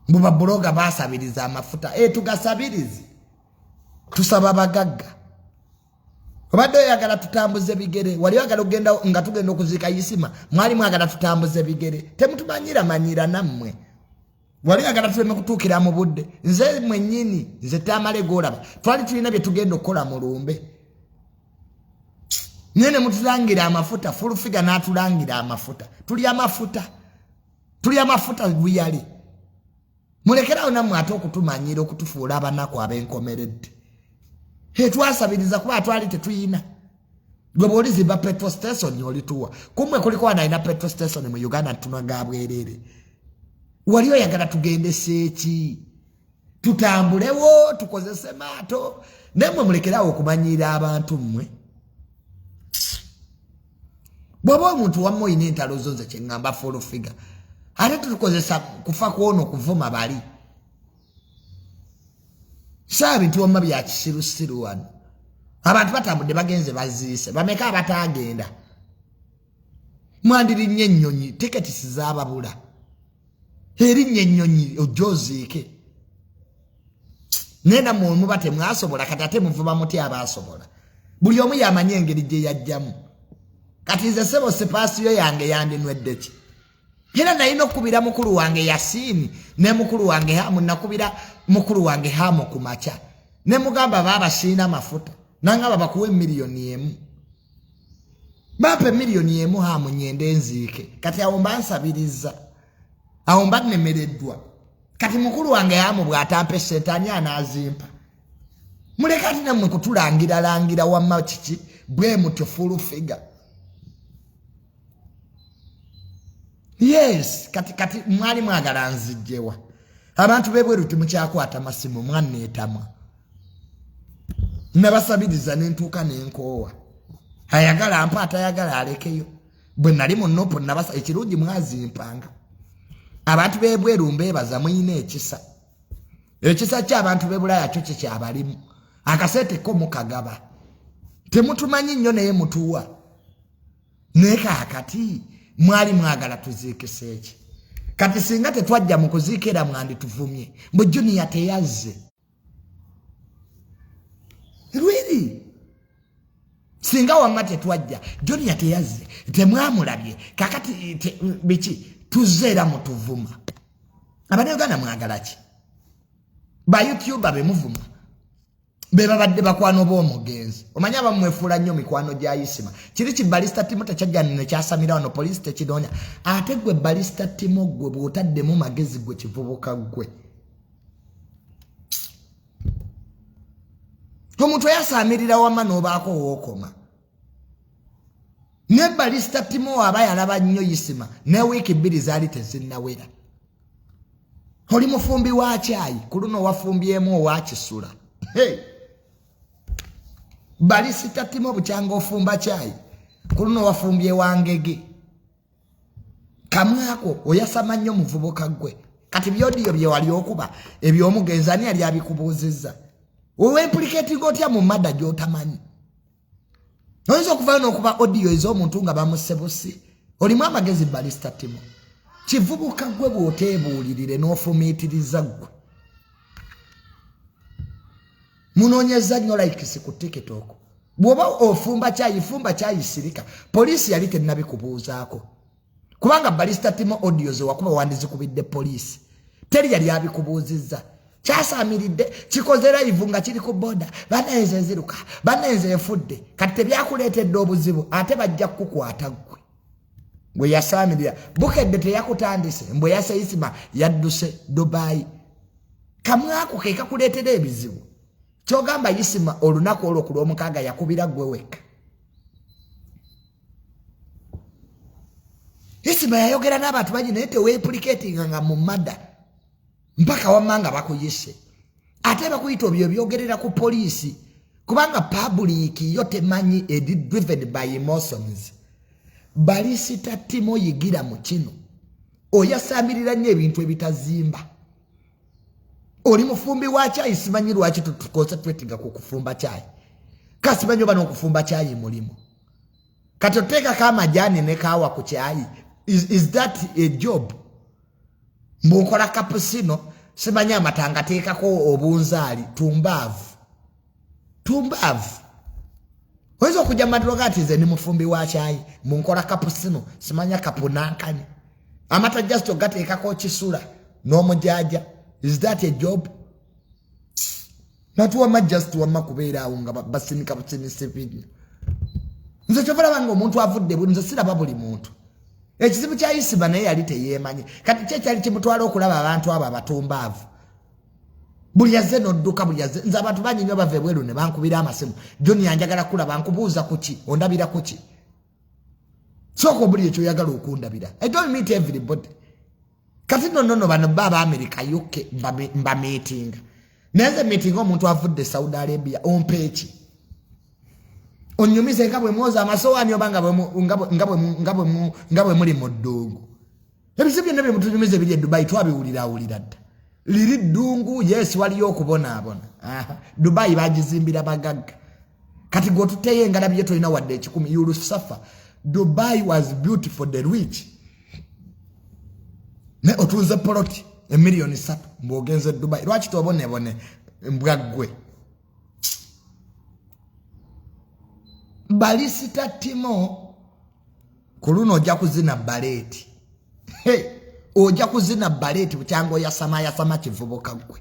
[SPEAKER 1] mbuba buloga basabiriza amafuta tugasabirize tusaba bagagga obadde oyagala tutambuze bigere wali oyagala ogenda nga tugenda okuziika Isma mwali mwagala tutambuze bigere temutumanyira manyira nammwe wali oyagala tuleme kutuukira mu budde nze mwennyini nze tamale golaba twali tulina bye tugenda okukola mu lumbe nene mutulangira amafuta fulufiga n'atulangira amafuta tuli amafuta buyali mulekerawo nammwe ate okutumanyira okutufuula abanaku ab'enkomeredde twasabiriza kuba twali tetuyina gwe bw'olizimba petrol station olituwa kumwe kuliko analina petrol station mu Uganda tunaga bwerere wali oyagala tugendese eki tutambulewo tukozese maato nemwe mulekerawo okumanyira abantu mmwe bw'oba omuntu wammwe oyina entalo zo nze kye ŋŋamba full figure ate tutukozesa kufa kwono okuvuma bali bintu wamma bya kisirusiru wano abantu batambudde bagenze baziise bameka abatagenda mwandirinnye ennyonyi tiketi sizaababula erinnya ennyonyi ojoziike nena mumu bate mwasobola kati ate muvuba muti abasobola buli omu yamanye engeri gye yajjamu kati nze sebo sipaasiyo yange yandinwedde ki era nalina okukubira mukulu wange Yasiini ne mukulu wange Hamu nakubira mukulu wange Hamu ku makya ne mugamba baba siina mafuta nangaba bakuwe $1,000,000 bape $1,000,000 Hamu nyende nziike kati awo mbansabiriza awo mbanemereddwa kati mukulu wange Hamu bw'atampe ssente ani anaazimpa muleka ati nammwe kutulangira wamma kiki bwe mutyo full figure yes kati mwali mwagala nzijjewa abantu bebweru timukyakwata masimu mwanneetamwa nabasabiriza nentuuka nenkoowa ayagala ampa atayagala alekeyo bwe nali mu nopo nabasa ekirungi mwazimpanga abantu bebweru mbebaza muyina ekisa ky'abantu bebulaya kyo kyekyabalimu akasente ko mukagaba temutumanyi nnyo naye mutuwa nekakati mwali mwagala tuziikise eki kati singa tetwajja mu kuziikira mwandi tuvumye mbu Junior teyazze really singa wamma tetwajja Junior teyazze temwamulabye kakati biki tuzeera mutuvuma Abanyaganda mwagala ki ba YouTube bemuvuma bebabadde bakwano b'omugenzi omanya bamwefuula nnyo mikwano gya Isma kiri ki balista timu tekyajjana ne kyasamira wano police tekinonya ate gwe balista timu gwe bw'otaddemu magezi gwe kivubuka gwe Omuntu yasamirira wama n'obaako wookoma. Ne balista timo aba yalaba nnyo Isma ne wiiki 2 zaali tezinnawera. Oli mufumbi wa caayi ku luno wafumbyemu owa kisula. Hey. Balista timo bukyanga ofumba caayi ku luno wafumbye wangege. Kamwako oyasama nnyo muvubuka gwe. Kati byodiyo bye wali okuba ebyomugenzi ani yali abikubuuzizza. Owe implicate gotya mu madda gy'otamanyi. Oyinza okuvayo n'okuba audio ez'omuntu nga bamusebusi. Olimu amagezi balista timo. Kivubuka gwe bw'oteebuulirire n'ofumiitiriza gwe. Munoonyeza nnyo likes ku TikTok. Bw'oba ofumba caayi sirika. Poliisi yali tennabikubuuzaako. Kubanga balista timo audio ze wakuba wandizikubidde poliisi. Teri yali abikubuuzizza. Kyasamiridde kikoze live nga kiri ku boda. Banenze nziruka. Banenze enfudde. Kati tebyakuleetedde obuzibu ate bajja kukukwata gwe. Bwe yasamirira bukedde teyakutandise mbwe yase Isma yadduse Dubai. Kamwako ke kakuleetera ebizibu. Kyogamba Isma olunaku olwo ku lw'omukaaga yakubira gwe weka. Isma yayogera n'abantu bangi naye teweepulicatinga nga mu madda mpaka wamanga bakuyise. Ate bakuyita obyo byogerera ku poliisi kubanga public yo temanyi driven by emotions. Balisita timo yigira mu kino. Oyasamirira nnyo ebintu ebitazimba. Oli mufumbi wa caayi simanyi lwaki tuconcentratinga ku kufumba caayi. Kasimanyi oba n'okufumba caayi mulimu. Kati oteekako amajani ne kaawa ku caayi. Is that a job? Mbukola cappuccino simanyi amatanga teekako obunzaali tumbaavu. Oyinza okujja mu maduuka gati nze ni mufumbi wa caayi munkola cappuccino simanya kapunankani. Amata just ogateekako kisula n'omujaja. Is that a job? Natuwama just wama kubeera awo nga basinika businisi binyo. Nze kyovala banga omuntu avudde nze siraba buli muntu. Ekizibu kya Isma naye yali teyeemanyi. Kati kye kyali kimutwala okulaba abantu abo abatumbaavu. Buli yazze n'odduka buli yazze. Nze abantu bangi nnyo bava ebweru ne bankubira amasimu. John yanjagala kulaba nkubuuza kuki ondabira kuki. Soko buli ekyo oyagala okundabira. I don't meet everybody. Kati no bano baba America UK mba meeting. Neze meeting omuntu avudde Saudi Arabia ompechi. Onyumize ngabwe mwoza amasowaani obanga ngabwe muli modongo. Ebisibye nabye mutunyumize bili Dubai twabiwulira dda. Liri dungu yes waliyo okubona. Dubai bajizimbira bagagga. Kati go tuteye ngalabye tolina wadde ekikumi you will suffer. Dubai was beautiful for the rich. Ne otunze poloti emiliyoni 3 mbogenze Dubai. Lwaki tobone mbwagwe. Balisita timo kuluno ojja kuzina baleti. Hey, ojja kuzina baleti bucyango yasama kivubuka gwe.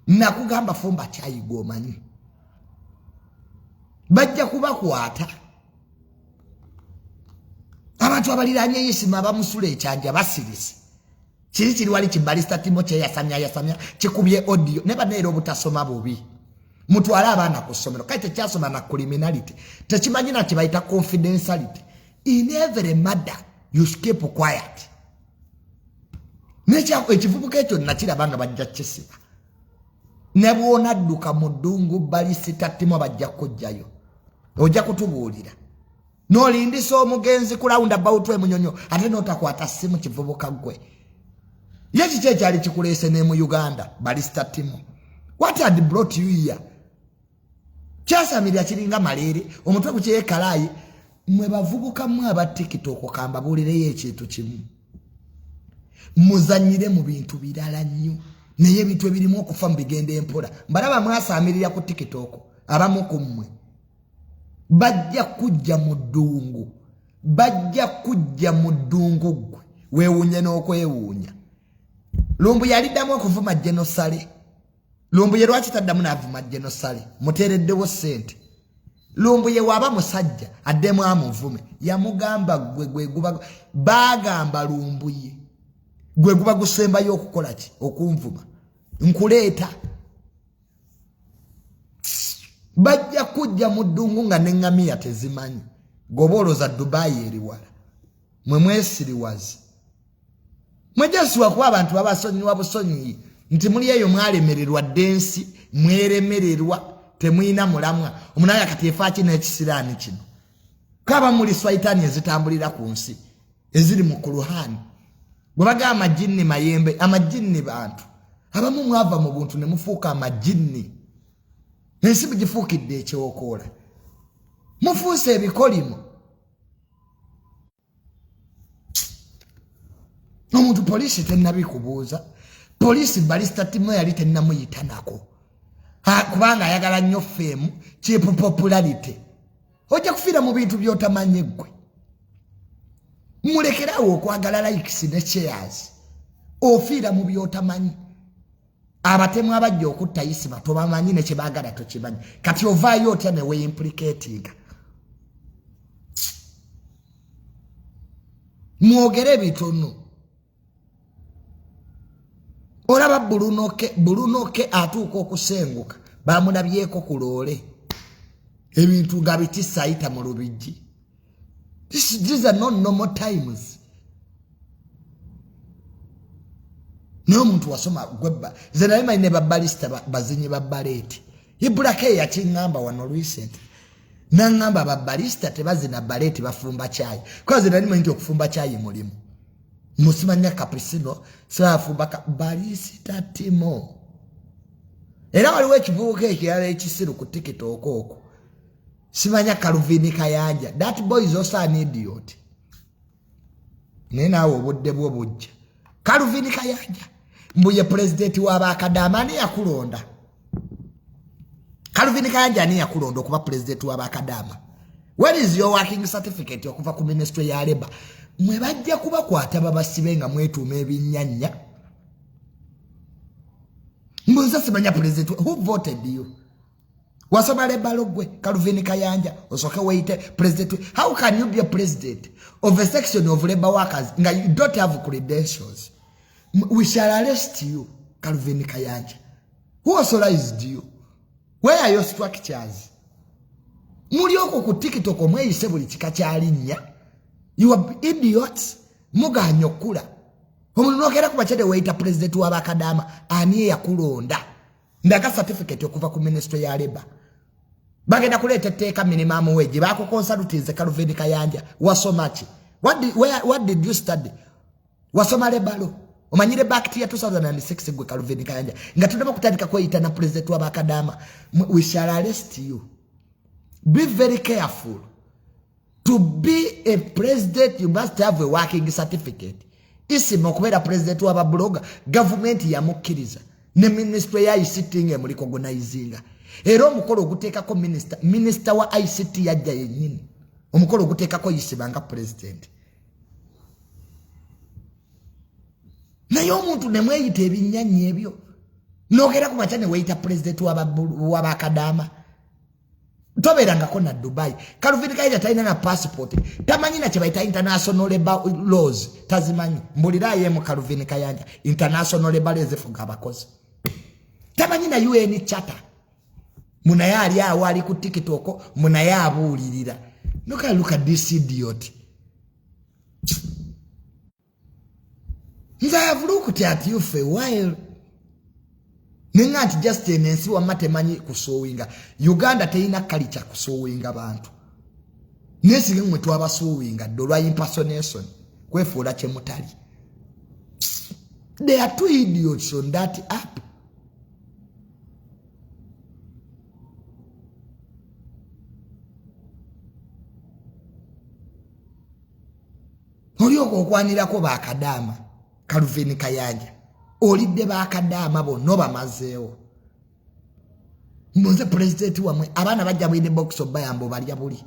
[SPEAKER 1] Nakugamba fumba caayi gomanyi. Bajja kubakwata. Abantu abaliranye Isma bamusula ekyanja basirisi. Kiri wali kibalista timo kye yasamya kikubye audio ne baneera obutasoma bubi. Mutwala abaana ku ssomero kati kyasoma na criminality tekimanyi na kibayita confidentiality. In every matter you keep quiet. Necha ekivubuka ekyo nakirabanga bajja kisiba. Ne bwona dduka mu ddungu balisita timo bajja kujjayo. Ojja kutubuulira. N'olindisa omugenzi ku roundabout emunyonyo ate n'otakwata ssimu kivubuka gwe. Yeki kyali kikuleese ne mu Uganda balista timo. What had brought you here? Kyasamirira kiringa malere omutwe gukyeye kalayi mwe bavubuka mwe aba TikTok kamba bulireyo ekintu kimu. Muzanyire mu bintu birala nnyo naye ebintu ebirimu okufa mu bigende empola. Mbalaba mwasamirira ku TikTok abamu ku mmwe. Bajja kujja mu ddungu gwe weewunya n'okwewuunya. Lumbu yaliddamu okuvuma genosale. Lumbu ye lwaki taddamu n'avuma genosale muteereddewo ssente. Lumbu ye waba musajja addemu amuvume yamugamba gwe guba bagamba lumbu ye gwe guba gusembayo okukola ki okunvuma nkuleeta. bajja kujja mu ddungu nga n'eŋŋamiya tezimanyi goboloza Dubai eriwala mwe mwesiriwazi mwejasuwa kuba abantu babasonyiwa busonyi nti muli eyo mwalemererwa densi mweremererwa temwina mulamwa omunaya kati efaaki n'ekisiraani kino kaba muli swaitani ezitambulira ku nsi eziri mu Kuruhani bwe bagamba amajinni mayembe amajinni bantu abamu mwava mu buntu ne mufuuka amajinni ensi mugifuukidde ekyokoola mufuuse ebikolimo omuntu poliisi tennabikubuuza poliisi balista timo yali tennamuyita nako kubanga ayagala nnyo feemu cheap popularity ojja kufiira mu bintu by'otamanyi ggwe mulekerawo okwagala likes ne shares ofiira mu by'otamanyi abatemu abajja okutta Isma tobamanyi ne kye baagala tokimanyi kati ovaayo otya ne weimplicatinga mwogere bitono olaba bulunoke atuuka okusenguka bamulabyeko ku loole ebintu nga bitisayita mu lubijji. These are not normal times. No muntu wasoma gwebba zenalima ine babalista bazinyi babaleti ibulake ya chingamba wano recent nangamba babalista tebazina baleti bafumba chai kwa zenalima into kufumba chai mulimu musimanya Capricino safumba balista timo era waliwo ekivubuka ekirala ekisiru ku TikTok okwo simanya Calvin Kayanja. That boy is also an idiot. Nena obudde bwo bujja Calvin Kayanja mbuye president wa bakadama ani yakulonda Calvin Kayanja ani yakulonda okuba president wa bakadama. Where is your working certificate okuva ku ministry ya labor? Mwe bajja kuba kwata babasibenga mwetuuma ebinyanya mbunza simanya president who voted you wasoma lebalo gwe Calvin Kayanja osoke waite president. How can you be a president of a section of labor workers nga you don't have credentials? We shall arrest you, Calvin Kayanja. Who authorized you? Where are your structures? Mulioko ku TikTok mweyise buli kika kyalinya. You are idiots. Muga nyokula. Omunokera ku bachede waita president wa bakadama ani yakulonda. Ndaga certificate okuva ku ministry ya labor. Bagenda kuleta teka minimum wage bako consultants Calvin Kayanja wasoma ki? What did you study? Wasoma lebalo. Omanyire back ya 2006 gwe Calvin Kayanja nga tudema kutandika kweyita na president wa bakadama. We shall arrest you. Be very careful. To be a president you must have a working certificate. Isima okubera president wa babloga government ya mukkiriza ne ministry ya ICT nge muri organizinga. Era omukolo oguteekako minister wa ICT yajja yennyini omukolo oguteekako yisibanga president. Naye omuntu ne mweyita ebinyanya ebyo nogera ku macha ne weyita president wa bakadama toberangako na Dubai. Calvin Kayanja talina na passport tamanyi na kye bayita international labor laws tazimanyi mbulira ye mu Calvin Kayanja international labor laws efuga abakozi tamanyi na UN charter. Munaya ali awali ku TikTok munaya abulirira. Look at this idiot. I have looked at you for a while. Ninganti just enensi wa matemanyi kusowinga. Uganda teina culture kusowinga bantu. Nesi ngwe twabasowinga dolwa impersonation kwefuula kye mutali. They are two idiots on that app. Olioko okwanirako bakadama Calvin Kayanja olidde bakadama bonna bamazeewo mbonze president wamwe abaana bajja bwine box obayambo balya buli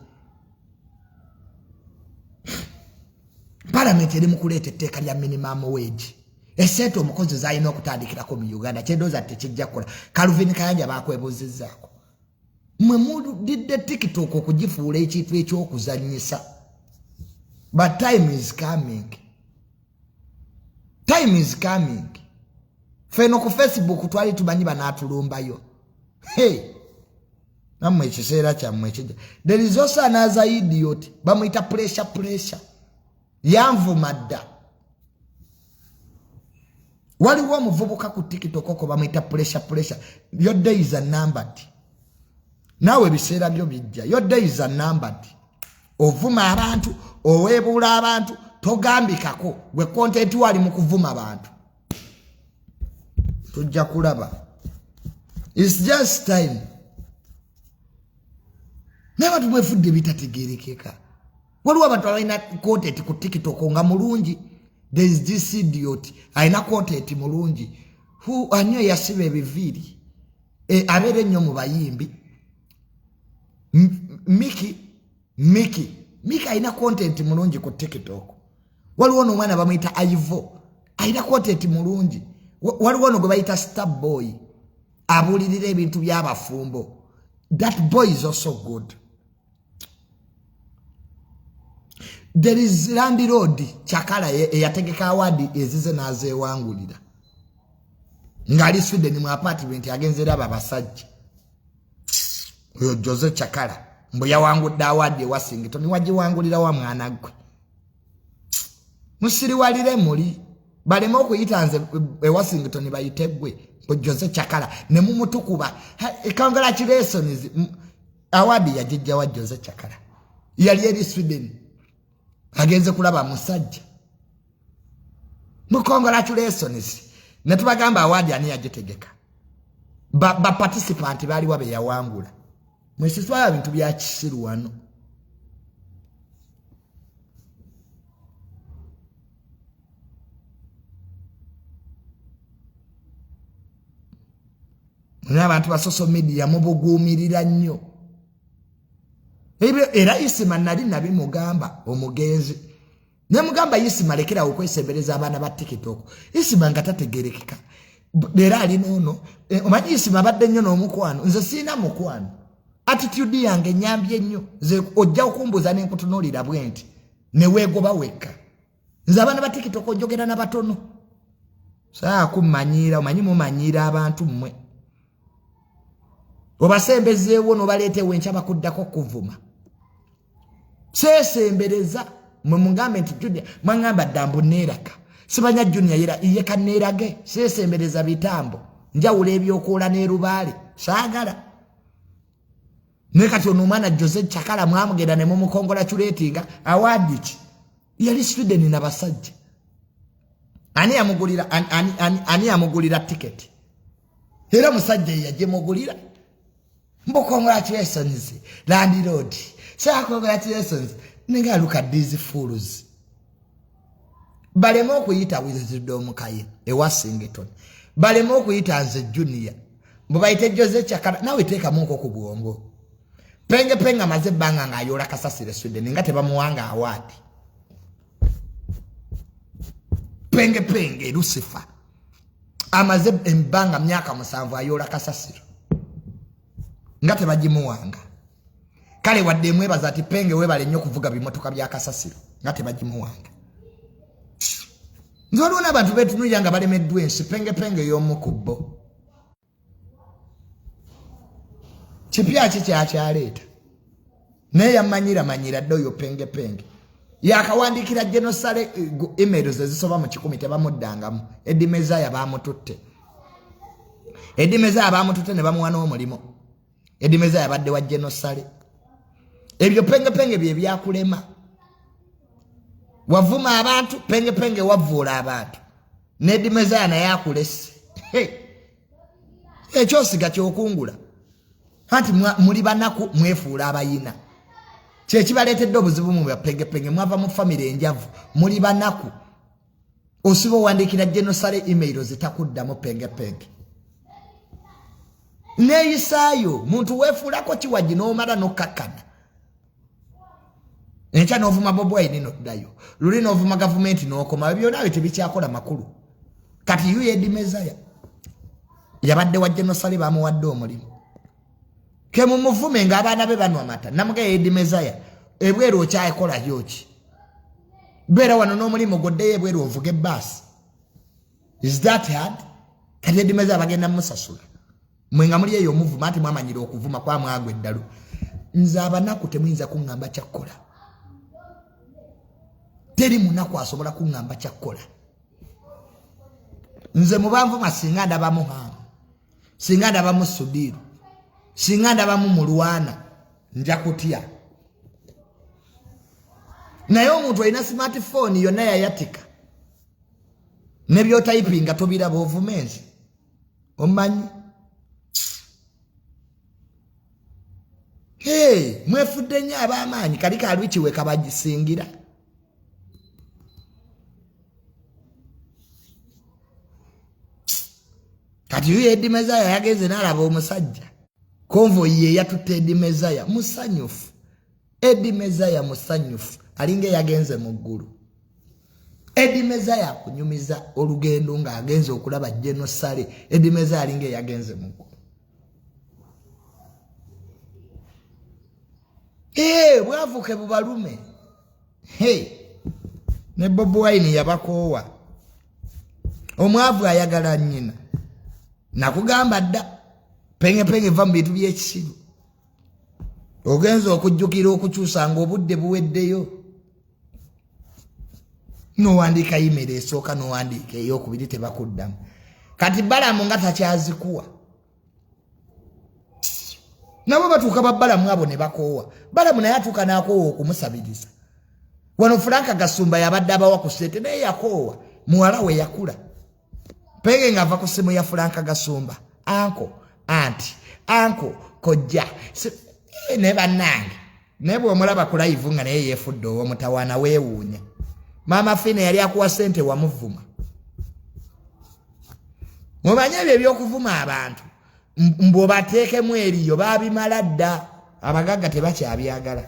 [SPEAKER 1] parliament eri mukuleeta etteeka lya minimum wage esente omukozi zalina okutandikirako mu Uganda kyendoza tekijja kukola. Calvin Kayanja bakwebuzizzaako mwe mulidde TikTok okugifuula ekintu ekyokuzannyisa. But time is coming. Time is coming. Feno ku Facebook twali tumanyi banatulumbayo. Hey. namwe ekiseera kyammwe ekijja. There is also another idiot bamuyita pressure yanvuma dda. Waliwo omuvubuka ku TikTok ko bamuyita pressure. Your days are numbered. Nawe biseera byo bijja. Your days are numbered. Ovuma abantu, oweebula abantu, togambikako gwe content wali mu kuvuma abantu. Tujja kulaba. It's just time. Never to wait bitategerekeka. Waliwo abantu abalina content ku TikTok nga mulungi. There is this idiot aina content mulungi who anyo yasibe ebiviri abere nnyo mu bayimbi. Miki aina content mulungi ku TikTok. Waliwo n'omwana bamuyita Ivo aina content mulungi. Waliwo no gwe bayita Star Boy abulirira ebintu by'abafumbo. That boy is also good. There is Randy Road Chakala yategeka award ezize nazewangulira. Ngali Sweden mu apartment agenzera abasajja. Oyo Jose Chakala mbo yawangudde award Washington wagiwangulira wa mwana gwe. Musiri walire muri balemo okuyitanze Washington bayitegwe mbo Jose Chakala ne mumutukuba. Congratulations award yajijja wa Jose Chakala. Yali eri Sweden. Agenze kulaba musajja. Congratulations. Netubagamba award ani yagitegeka. Ba participant bali wabe yawangula. Mwesiswa bintu bya kisiru wano. N'abantu ba social media mubugumirira nnyo. Era Isma nali nabimugamba omugenzi. Ne mugamba Isma lekera okwesembereza abaana ba TikTok. Isma ngatategerekeka. Era ali nono. Omanyi Isma badde nnyo n'omukwano. Nze sina mukwano. Attitude yange nyambye nnyo. Nze ojja okumbuza n'enkutunuulira bwenti. Ne weegoba wekka. Nze abaana ba TikTok ojjogera n'abatono. Saa kumanyira, omanyi mumanyira abantu mmwe. Obasembezeewo n'obaleetewo enkya bakuddako kuvuma. Sesembereza mwe mugambe nti Junior mwangamba dambu neraka. Sibanya Junior yeka nerage. Sesembereza bitambo. Njawula ebyokola n'erubaale. Saagala. Nekati ono mwana Jose Chakala mwamugenda ne mumukongratulatinga award ki. Yali Sweden n'abasajja. Ani amugulira ticket. Era musajja yaje mugulira. Mbo congratulations Randy Road. Say congratulations. Nigga look at these fools. Balemo kuyita Wisdom Mukaye Washington. Balemo kuyita nze Junior. Mbo bayite Jose Chakala nawe teka munko ku bwongo. Penge amaze banga ngayola kasasire Sweden ngate bamuwanga award. Penge Lucifer. Amaze embanga myaka musanvu ayola kasasiro. Ngate bagimuwanga. Kale wadde mwebaza ati penge webale nnyo kuvuga bimotoka bya kasasiro. Ngate bagimuwanga. Nzolo n'abantu betu nuyanga balemeddwa ensi penge y'omukubbo. Kipya kyaleeta. Naye yamanyira ddoyo penge. Yakawandikira genocide emails ezisoba mu 10 tebamuddangamu. Edimezaya bamututte. Ne bamuwa n'omulimo. Edimeza yabadde wa genocide. Ebyo penge bye byakulema. Wavuma abantu penge wavula abantu. Nedimeza na yakulese. Ekyo siga kyokungula. Hanti muri banaku mwefuula abayina. Kye kibaleetedde obuzibu mu penge mwava mu family enjavu. Muri banaku. Osibo wandikira genocide email zitakuddamu penge. Neyisayo muntu wefuulako kiwaji n'omala n'okkakana. Enkya n'ovuma Bobi Wine n'oddayo. Luli n'ovuma gavumenti n'okoma. Byonna byo tebikyakola makulu. Kati yu Edimezaya yabadde wa genocide bamuwadde omulimu. Ke mumuvume ng'abaana be banwa amata. Namuga Edimezaya ebweru okyakola yoki. Beera wano n'omulimu goddeyo ebweru ovuge bus. Is that hard? Kati Edimezaya bagenda musasula.
[SPEAKER 2] mwenga muli eyo muvuma ati mwamanyira okuvuma kwa mwagwe eddalu nze abanaku temuyinza kuŋŋamba kyakkola teri munaku asobola kuŋŋamba kyakkola nze mubanvuma singa ndabamu hamu singa ndabamu sudiru singa ndabamu mulwana nja kutya naye omuntu alina smartphone yonna yayatika nebyotypinga tobiraba ovumenzi omanyi mwefudde nnyo ab'amaanyi kali kalwikiwe kabagisingira kati yuyo Edi Mezaya yagenze n'alaba omusajja konvoyi ye yatutte Edi Mezaya musanyufu Edi Mezaya musanyufu alinga yagenze mu ggulu Edi Mezaya kunyumiza olugendo ng'agenze okulaba Genosale Edi Mezaya alinga yagenze mu ggulu bwavuke bubalume ne Bobi Wine yabakoowa omwavu ayagala nnyina nakugamba dda penge va mu bintu by'ekisiru ogenza okujjukira okukyusanga obudde buweddeyo nowandiika email esooka nowandiika eyokubiri tebakuddamu kati Balamu nga takyazikuwa nabo batuuka babbalamu abo ne bakoowa Balamu naye atuuka n'akoowa okumusabiriza wano Franka Gasumba yabadde abawa ku ssente naye yakoowa muwala we yakula penge ng'ava ku ssimu ya Franka Gasumba anko anti anko kojja ne bannange naye bw'omulaba ku live nga naye yeefudde ow'omutawaana weewuunya maama Fina yali akuwa ssente wamuvuma mumanye ebyo ebyokuvuma abantu mbwobateekemu eriyo baabimala dda abagagga tebakyabyagala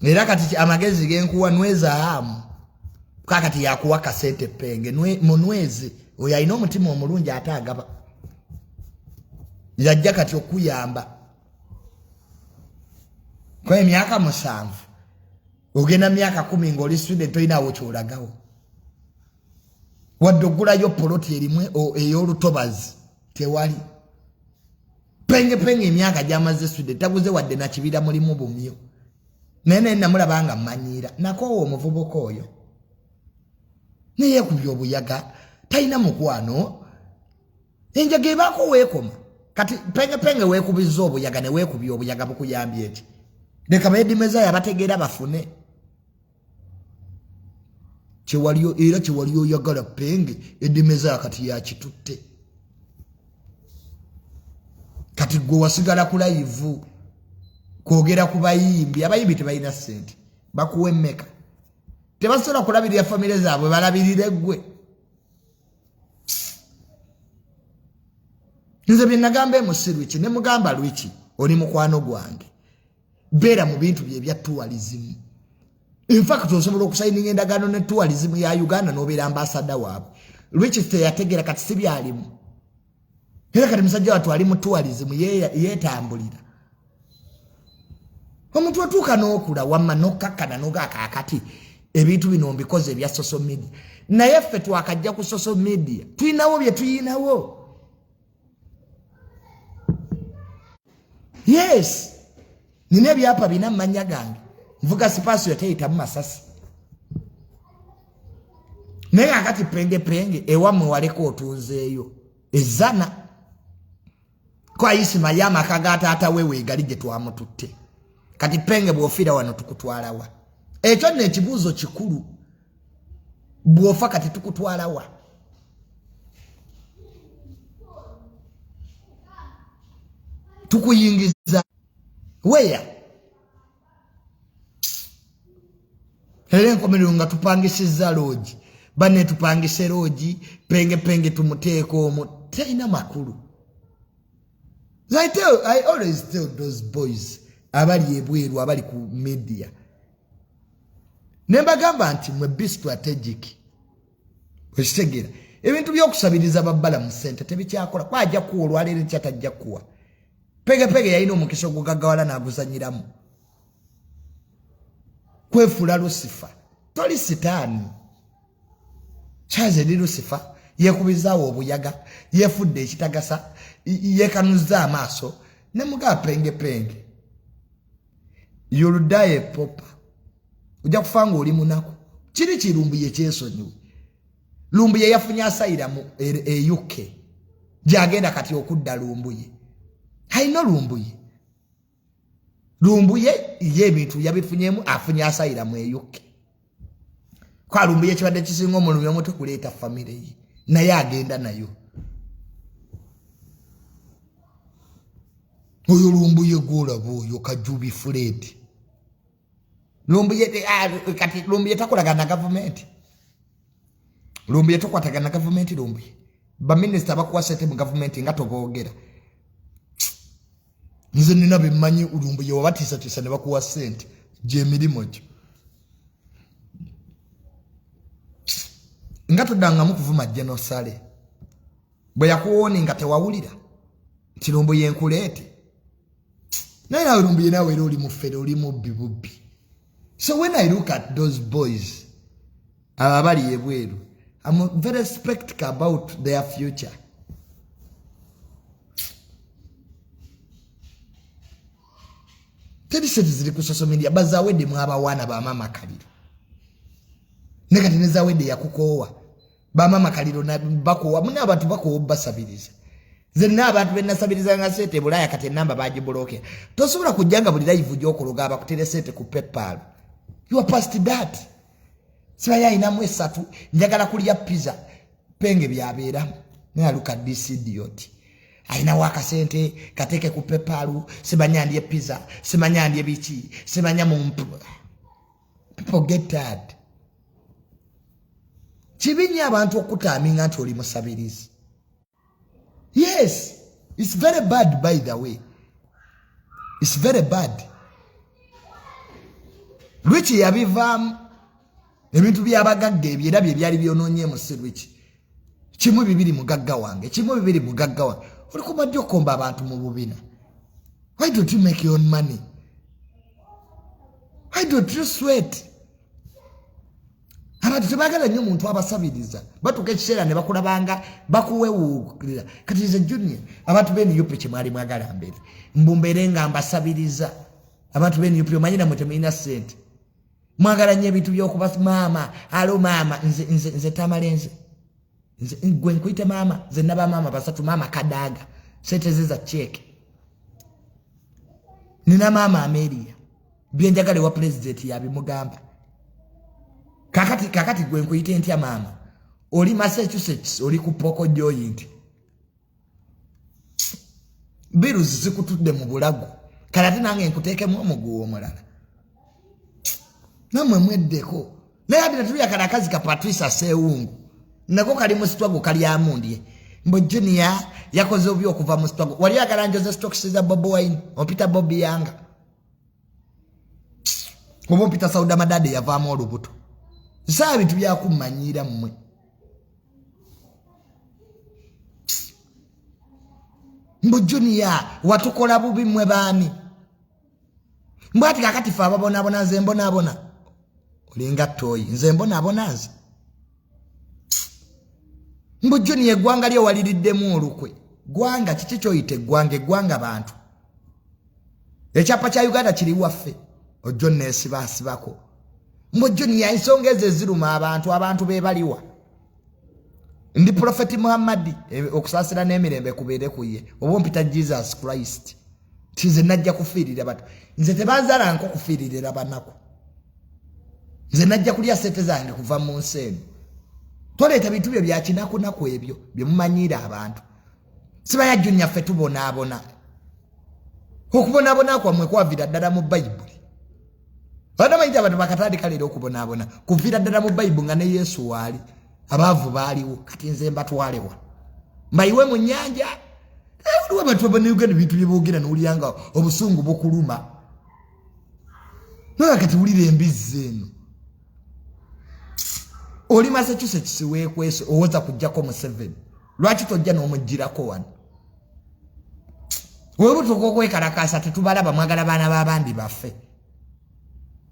[SPEAKER 2] era kati amagezi genkuwa nweza hamu kakati yakuwa kasente penge munweze oyo alina omutima omulungi ate agaba yajja kati okuyamba kwa emyaka 7 ogenda myaka 10 ng'oli student toyinawo kyolagawo wadde oggulayo poloti erimu ey'olutobazi tewali penge emyaka gy'amaze student taguze wadde nakibira mulimu bumyo naye namulaba nga mmanyiira nakoowa omuvubuka oyo neyeekubya obuyaga talina mukwano enjaga ebaako weekoma kati penge weekubiza obuyaga ne weekubya obuyaga bukuyambye eki leka Edi Mezaya bategeera bafune kyewali oyagala penge Edi Mezaya kati yakitutte kati gwe wasigala ku live kwogera ku bayimbi abayimbi tebalina ssente bakuwa emmeka tebasobola kulabirira famire zaabwe balabirire ggwe nze bye nagamba emusirwiki ne mugamba lwiki oli mukwano gwange beera mu bintu bye bya tourism in fact osobola okusayininga endagaano ne tourism ya Uganda n'obeera ambassador waabwe lwiki teyategeera kati si byalimu era kati musajja watu ali mu tourism yeetambulira omuntu otuuka n'okula wamma n'okkakkana n'ogaaka akati ebintu bino mbikoze ebya social media naye ffe twakajja ku social media tuyinawo bye tuyinawo yes nina ebyapa bina mmanya gange nvuga sipaaso yateyitamu masasi naye akati penge ewammwe waleko otunzeeyo ezana kwa Isma y'amaka ga taata we weegali gye twamututte kati penge bw'ofiira wano tukutwalawa ekyo nno ekibuuzo kikulu bw'ofa kati tukutwalawa tukuyingiza weya era enkomerero nga tupangisiza loogi banne tupangise loogi penge tumuteeka omwo talina makulu I always tell those boys abali ebweru abali ku media nembagamba nti mwe be strategic wekitegera ebintu by'okusabiriza babbala mu ssente tebikyakola kwajja kuwa olwaleero kyatajja kuwa pege yalina omukisa ogugagawala n'aguzanyiramu kwefula Lucifer toli sitaani kyaze ndi Lucifer yekubizawo obuyaga yefudde ekitagasa yekanuza amaaso ne muga penge you'll die a pauper ujja kufanga oli munako kiri kirumbuye kyesonyiwe lumbuye yafunya asayira mu UK jagenda kati okudda lumbuye haino lumbuye ye bintu yabifunyemu afunya asayira mu UK kwa lumbuye kibadde kisinga omulumi omuto kuleeta family ye naye agenda nayo oyo lumbuye golaba oyo Kajubi Fred lumbuye kati lumbuye takolaga na government lumbuye tokwataga na government lumbuye ba minister bakuwa sete mu government nga toboogera nze nina bimanyi lumbuye wabatisa ne bakuwa sente je milimo kyo nga tudanga mu kuvuma genocide bwe yakuwoni nga tewawulira nti lumbuye nkuleete naye lumbuye nawe oli mufere oli mubbi. So when I look at those boys, I'm very skeptical about their future. Tedi seti zili ku social media bazawede mwaba wana ba mama kaliro. Negati nezawede ya kukowa. Ba mama kaliro na bakowa muna abantu bakowa basabiriza. Zenna abantu benna sabiriza nga sete bulaya kate namba bajibuloke. Tosobola kujanga buli live gyokologa abakutere sete ku PayPal. You are past that. Sibaya inamwe satu njagala kulya pizza penge byabeera. Now look at this idiot. Aina waka sente kateke ku PayPal sibanyandye pizza simanyandye bichi simanya mumpu. People get that. Chibinya abantu okutaminga nti oli musabirizi. Yes, it's very bad by the way. It's very bad. Lwichi yabivamu ebintu byabagagga ebyera byali byononye mu Lwichi. Kimu bibiri mugagga wange, kimu bibiri mugagga wange. Oli kubadde okomba abantu mu bubina. Why don't you make your own money? Why don't you sweat? Abantu tebagala nnyo muntu abasabiriza. Batuka ekiseera ne bakulabanga bakuwewuukirira. Kati ze junior abantu beni yupe kimwali mwagala mbere. Mbumbere nga mbasabiriza. Abantu beni yupe omanyira mutemina sente. Mwagala nnyo ebintu by'okuba mama, alo mama, nze tamalenze. Nze gwe nkuite mama, nze naba mama basatu mama kadaga. Sente ziza check. Nina mama Amelia. Byenjagale wa president yabimugamba. Kakati gwe nkuite ntya mama. Oli Massachusetts, oli ku Poko joint. Biru zikutudde mu bulago. Kalati nange nkuteekemu omuguwo omulala. Namwe mweddeko. Naye abira tuya kalakazi ka Patricia Sewungu. Nako kali mu struggle kali amundye. Mbo junior yakoze obi okuva mu struggle. Wali agala njoze stocks za Bobo Wine, opita Bobby Yanga. Obo pita Sauda Madade yavaamu olubuto. Saa bintu byakumanyira mmwe. Mbo junior watukola bubi mmwe baani. Mbwati kakati fa babona nze mbona. Olinga toyi nze mbona nze. Mbo junior gwanga lyo waliriddemu olukwe. Gwanga kiki kyoyite gwanga bantu. Ekyapa kya Uganda kiri waffe. Ojo nesibasibako. Mbo junior ensonga eziruma abantu bebaliwa. Ndi Prophet Muhammad okusasira n'emirembe kubeere kuye. Obompita Jesus Christ. Tize najja kufiirira batu. Nze tebanzala nko kufiiririra banako. Nze najja kulya sente zange kuva mu nseno. Toleeta bintu byo bya kinaku ebyo bye mumanyira abantu. Sibaya junior ffe tubona. Okubona kwamwe kwavira ddala mu Bible. Bana mayita abantu bakatandika leero okubona. Kuvira ddala mu Bible nga ne Yesu waali. Abavu baaliwo kati nze mbatwalewa. Mbayiwe mu nnyanja. Waliwo abantu abanayuganda bintu bye boogera n'olyanga obusungu bukuluma. Naye kati wulira embizzi eno. Oli Massachusetts weekweso owoza kujjako mu 7. Lwaki tojja n'omugirako wano? Webutuka okwekalakasa tetubalaba mwagala baana b'abandi baffe.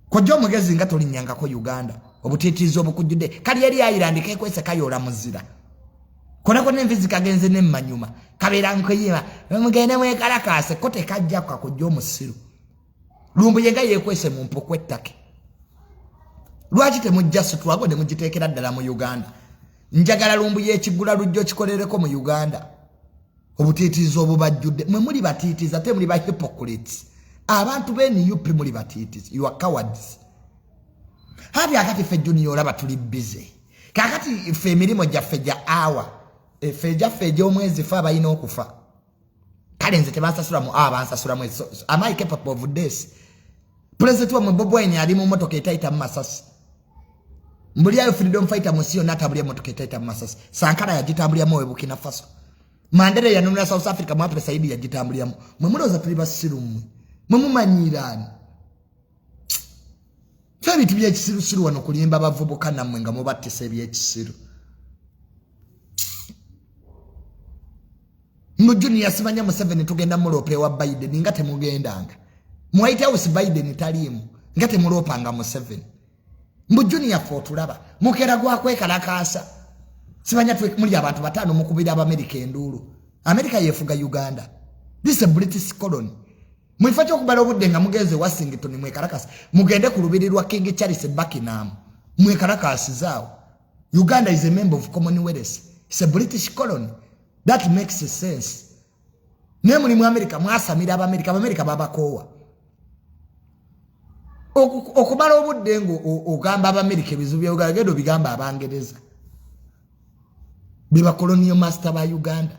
[SPEAKER 2] Kojja omugezi nga tolinnyangako Uganda. Obutiitiizi obukujjudde. Kali eri Ireland keekwese kayola muzira. kona kona envizi kagenze ne manyuma kabera nkoyiba mugende mwe kalakase kote kajja kwa kujja omusiru lumbu yenga yekwese mu mpoko ettake lwaki temujja sutwago ne mugiteekera ddala mu Uganda njagala lumbu yekigula lujjo kikolereko mu Uganda obutiitizo obubajjudde mwe muli batiitiza ate muli ba hypocrites abantu beni UP muli batiitiza you are cowards habi akati fe junior laba tuli busy kakati fe milimo jaffe ja hour fe jaffe jo mwezi fa bayina okufa kale nze tebansasula mu abansasula mwezi am I capable of this president wa Bobo Wine ali mu motoka etaita Masasi mbuli ayo freedom fighter musio natabulya motoka etaita Masasi Sankara yagitambulya mu Burkina Faso Mandela yanunula South Africa mu Africa Saidi yagitambulya mu mwe muloza tuli basirumu mwe mumanyirani Fabi tibye ekisiru wano kulimba bavubuka namwe nga mubattise ebyekisiru mu junior sibanya mu 7 tugenda mu lope wa Biden ngate mugendanga mu White House Biden talimu ngate mu lopanga mu 7 mu junior for tulaba mukera gwa kwekalakasa sibanya twe muli abantu batano mukubira aba America enduru America yefuga Uganda this is a British colony mwifacho kubala obudde nga mugeze Washington mwekalakasa mugende ku lubirirwa King Charles Buckingham mwekalakasa zao Uganda is a member of Commonwealth it's a British colony that makes sense nemuli mu America mwasamira aba America babakowa okubala obudde ngo ogamba aba America bizubye ogagendo bigamba abangereza biba colonial master ba Uganda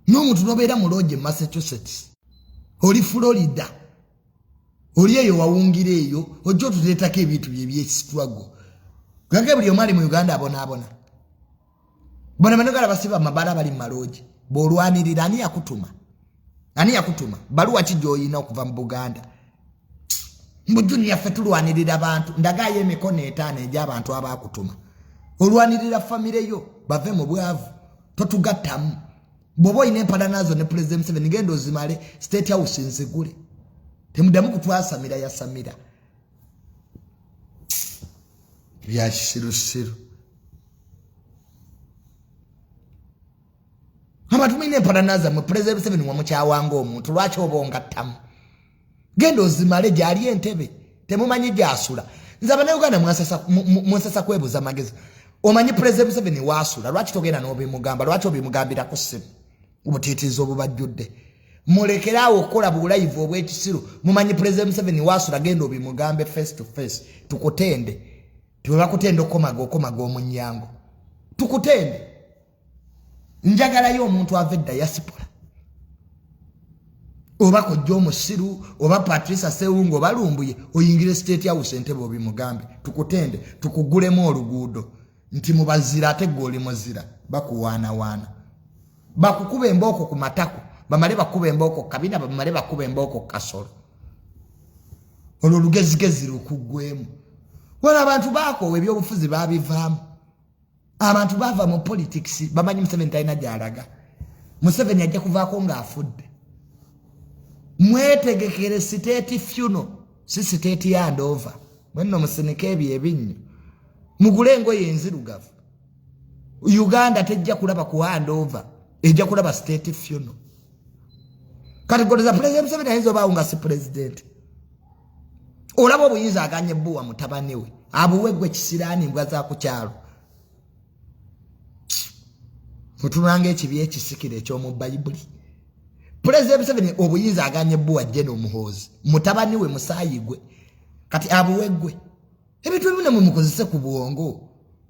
[SPEAKER 2] no muntu nobera mu Lodge Massachusetts oli Florida oli eyo wawungira eyo ojo tuletako ebintu by'ebyesitwago gange buli omali mu Uganda abona bona manogala basiba mabala bali maloje bolwanirira ani yakutuma baluwa kijoyina okuva mu Buganda mbujuni yaffe tulwanirira abantu ndagaye emikono 5 egy'abantu abakutuma olwanirira family yo bave mu bwavu totugattamu bobo ine empada nazo ne President 7 ngendo zimale State House nzigule temudamu kutwasamira yasamira byashirusiru Amatumine empada nazo mu President 7 wamukyawanga omuntu lwaki obonga tamu gendo zimale gyali entebe temumanyi gyasula nzaba ne Uganda mwasasa kwebuza magezi omanyi President 7 wasula lwaki togenda n'obimugamba lwaki obimugambira ku simu ubutiitizo obubajjudde mulekerawo okola bu live obwekisiru mumanyi President 7 wasula gendo obimugambe face to face tukutende tubakutende okomaga omunyango tukutende njagala yo omuntu avedda diaspora oba kojjo musiru oba Patricia Sewungo balumbuye oyingire State House entebe obimugambe tukutende tukugulemo oluguudo nti mubazira ate goli muzira bakuwana bakukuba emboko ku matako bamale bakuba emboko kabina bamale bakuba emboko kasoro olwo lugezigezi lukugwemu wala abantu bako ebyobufuzi babivaamu abantu bava mu politics bamanyi Museveni talina gyalaga Museveni ajja kuvaako ng'afudde mwetegekere state funeral si state handover mwenno museneke ebyo ebinnyo mugule engoye enzirugavu Uganda tejja kulaba ku handover ejja kulaba state funeral kategoriza President Museveni ayinza obaawo nga si president olaba obuyinza aganye bbuwa mutabani we abuwegwe kisiraani mbwa za ku kyalo mutunanga ekibi ekisikire ekyomu Bayibuli President Museveni obuyinza aganye bbuwa jeno omuhoozi mutabani we musayigwe kati abuwegwe ebintu bino mukozese ku buwongo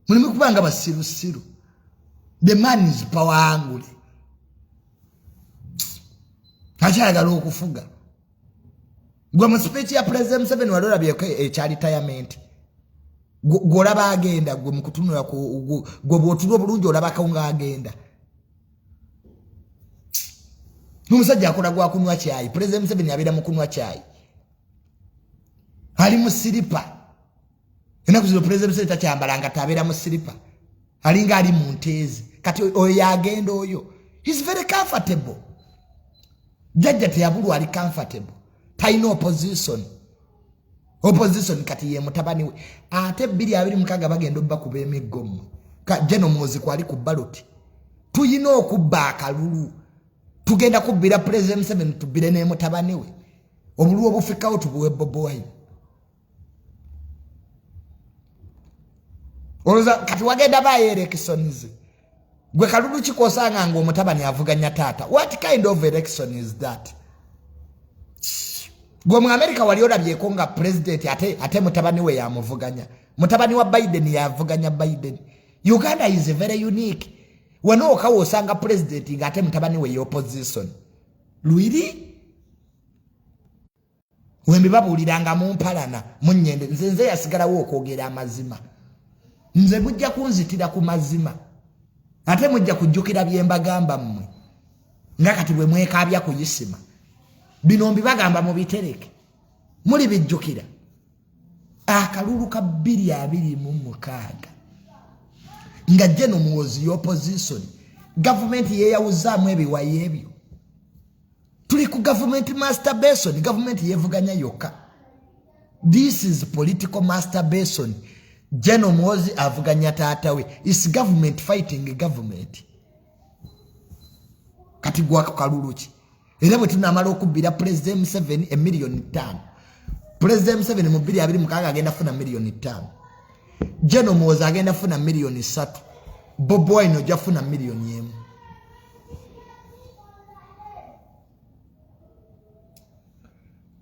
[SPEAKER 2] mulimu kubanga basirusiru the man is power angule akyagala okufuga gwe mu speech ya President Museveni walola byeko ekya retirement golaba agenda gwe mukutunula gwe bwotulo obulungi olaba kaunga agenda Numusajja akola gwa kunwa chai President Museveni abira mu kunwa chai ali mu silipa enaku zino President Museveni takyambalanga tabera mu silipa alinga ali mu ntezi kati oyo yagenda oyo he's very comfortable jajja teyabulu ali comfortable taino opposition opposition kati ye mutabani we ate 226 bagenda bakuba emigomo General Muhoozi kwali ku ballot tuyina okubba akalulu tugenda kubbira President Museveni tubbire ne mutabani we obululu obufikawo tubuwe Bobi Wine oloza kati wagenda baye elections gwe kalulu kikosanga ngo mutabani avuganya tata what kind of election is that gwe mu America wali olabyeko nga president ate mutabani we yamuvuganya mutabani wa Biden yavuganya Biden Uganda is very unique wano okawo osanga president nga ate mutabani we opposition Luiri wembe babuliranga mu mpalana munnyende nze yasigalawo okwogera amazima nze mujja kunzitira ku mazima ate mujja kujjukira byembagamba mmwe nga kati bwe mwekabya ku Isma bino mbibagamba mu bitereke muli bijjukira akalulu ka 226 nga General Muhoozi opposition government yeyawuzaamu ebiwayi ebyo tuli ku government masturbation government yevuganya yokka this is political masturbation General Muhoozi avuganya taata we is government fighting government kati gwako kalulu ki era bwe tunamala okubbira President Museveni $1 million President Museveni mu 226 agenda funa $1 million General Muhoozi agenda funa $3 million Bobi Wine ojja funa $1 million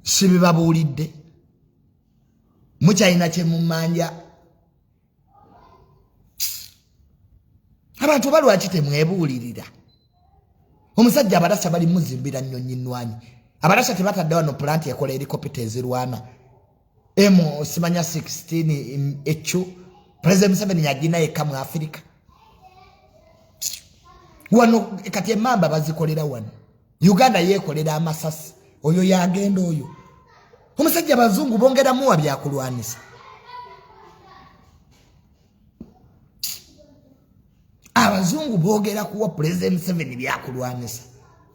[SPEAKER 2] sibibabuulidde mukyalina kye mumanja abantu balwaki temwebuulirira omusajja abalasa bali muzimbira nnyonyi nnwanyi abalasa tebatadde wano plant ekola helikopita ezirwana simanya 16 echo President Museveni yagina yekka mu Africa wano kati emamba bazikolera wano Uganda yekolera amasasi oyo yagenda oyo omusajja abazungu bongeramu wa byakulwanisa abazungu boogera kuwa President Museveni byakulwanisa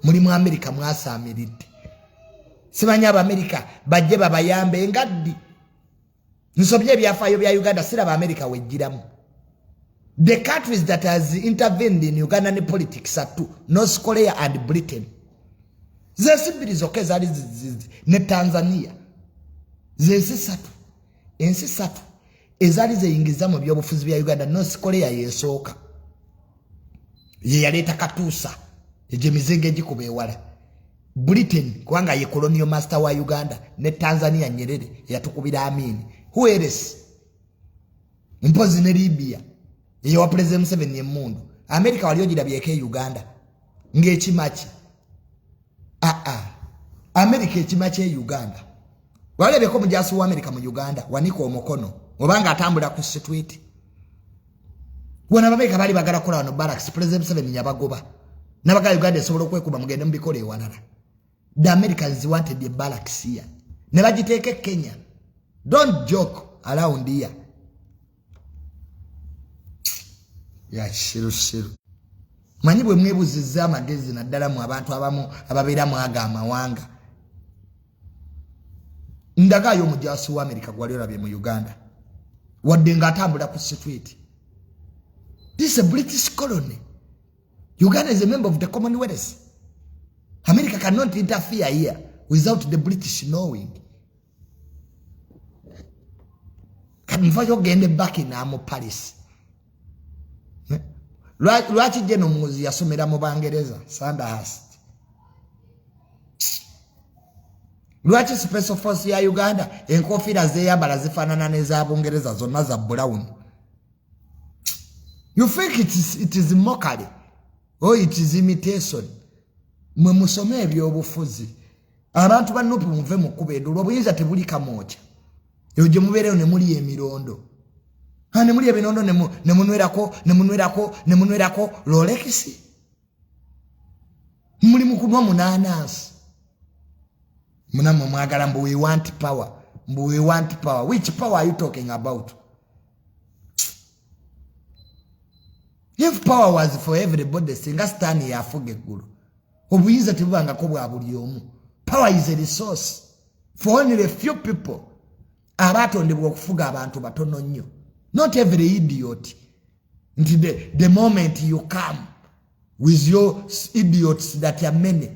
[SPEAKER 2] muri mu America mwasamiridde simanya America bajje babayambe ngaddi nsobye byafaayo bya Uganda siraba America wejjiramu the countries that has intervened in Ugandan politics are two North Korea and Britain zesibiri zoke zali ne Tanzania ensi satu ezali zeyingiza mu byobufuzi bya Uganda North Korea yesooka ye yaleta katuusa eje mizinge gikuba ewala Britain kubanga ye colonial master wa Uganda ne Tanzania Nyerere yatukubira amini who else impozi ne Libya ye wa President Museveni emundu America wali ogirabyeke Uganda ngekimachi America ekimachi Uganda walebeko mujasi wa America mu Uganda waniko omukono obanga atambula ku street wana America bali bagala kola no barracks President Museveni yabagoba nabaga Uganda esobola okwekuba mugende mbikole wanala the Americans wanted the barracks here ne bagiteke Kenya don't joke around here ya shiru manyi bwe mwebuziza amagezi naddala mu abantu abamu ababeera mu aga amawanga ndagayo mujasi wa America gwali olabye mu Uganda wadde nga atambula ku street. This is a British colony. Uganda is a member of the Commonwealth. America cannot interfere here without the British knowing. Can you get back in Paris? Lwaki General Muhoozi yasomera mu Bangereza Sandhurst. Lwaki Special Force ya Uganda enkofira zeyambala zifanana neza Bungereza zonna za brown. You think it is mockery or it is imitation? Mwe musome ebyobufuzi abantu bannopu muve mu kubedo obuyinza tebuli kamocha ejo mubereyo ne muli emirondo ne muli ebinondo ne munwerako Rolex muli mukunwa munanasi munamwe mwagala mbu we want power which power are you talking about? If power was for everybody singa stani ya afuge gulu obuyinza tebubanga ko bwa buli omu. Power is a resource for only a few people abatondebwa okufuga abantu batono nnyo. Not every idiot. The moment you come with your idiots that are many.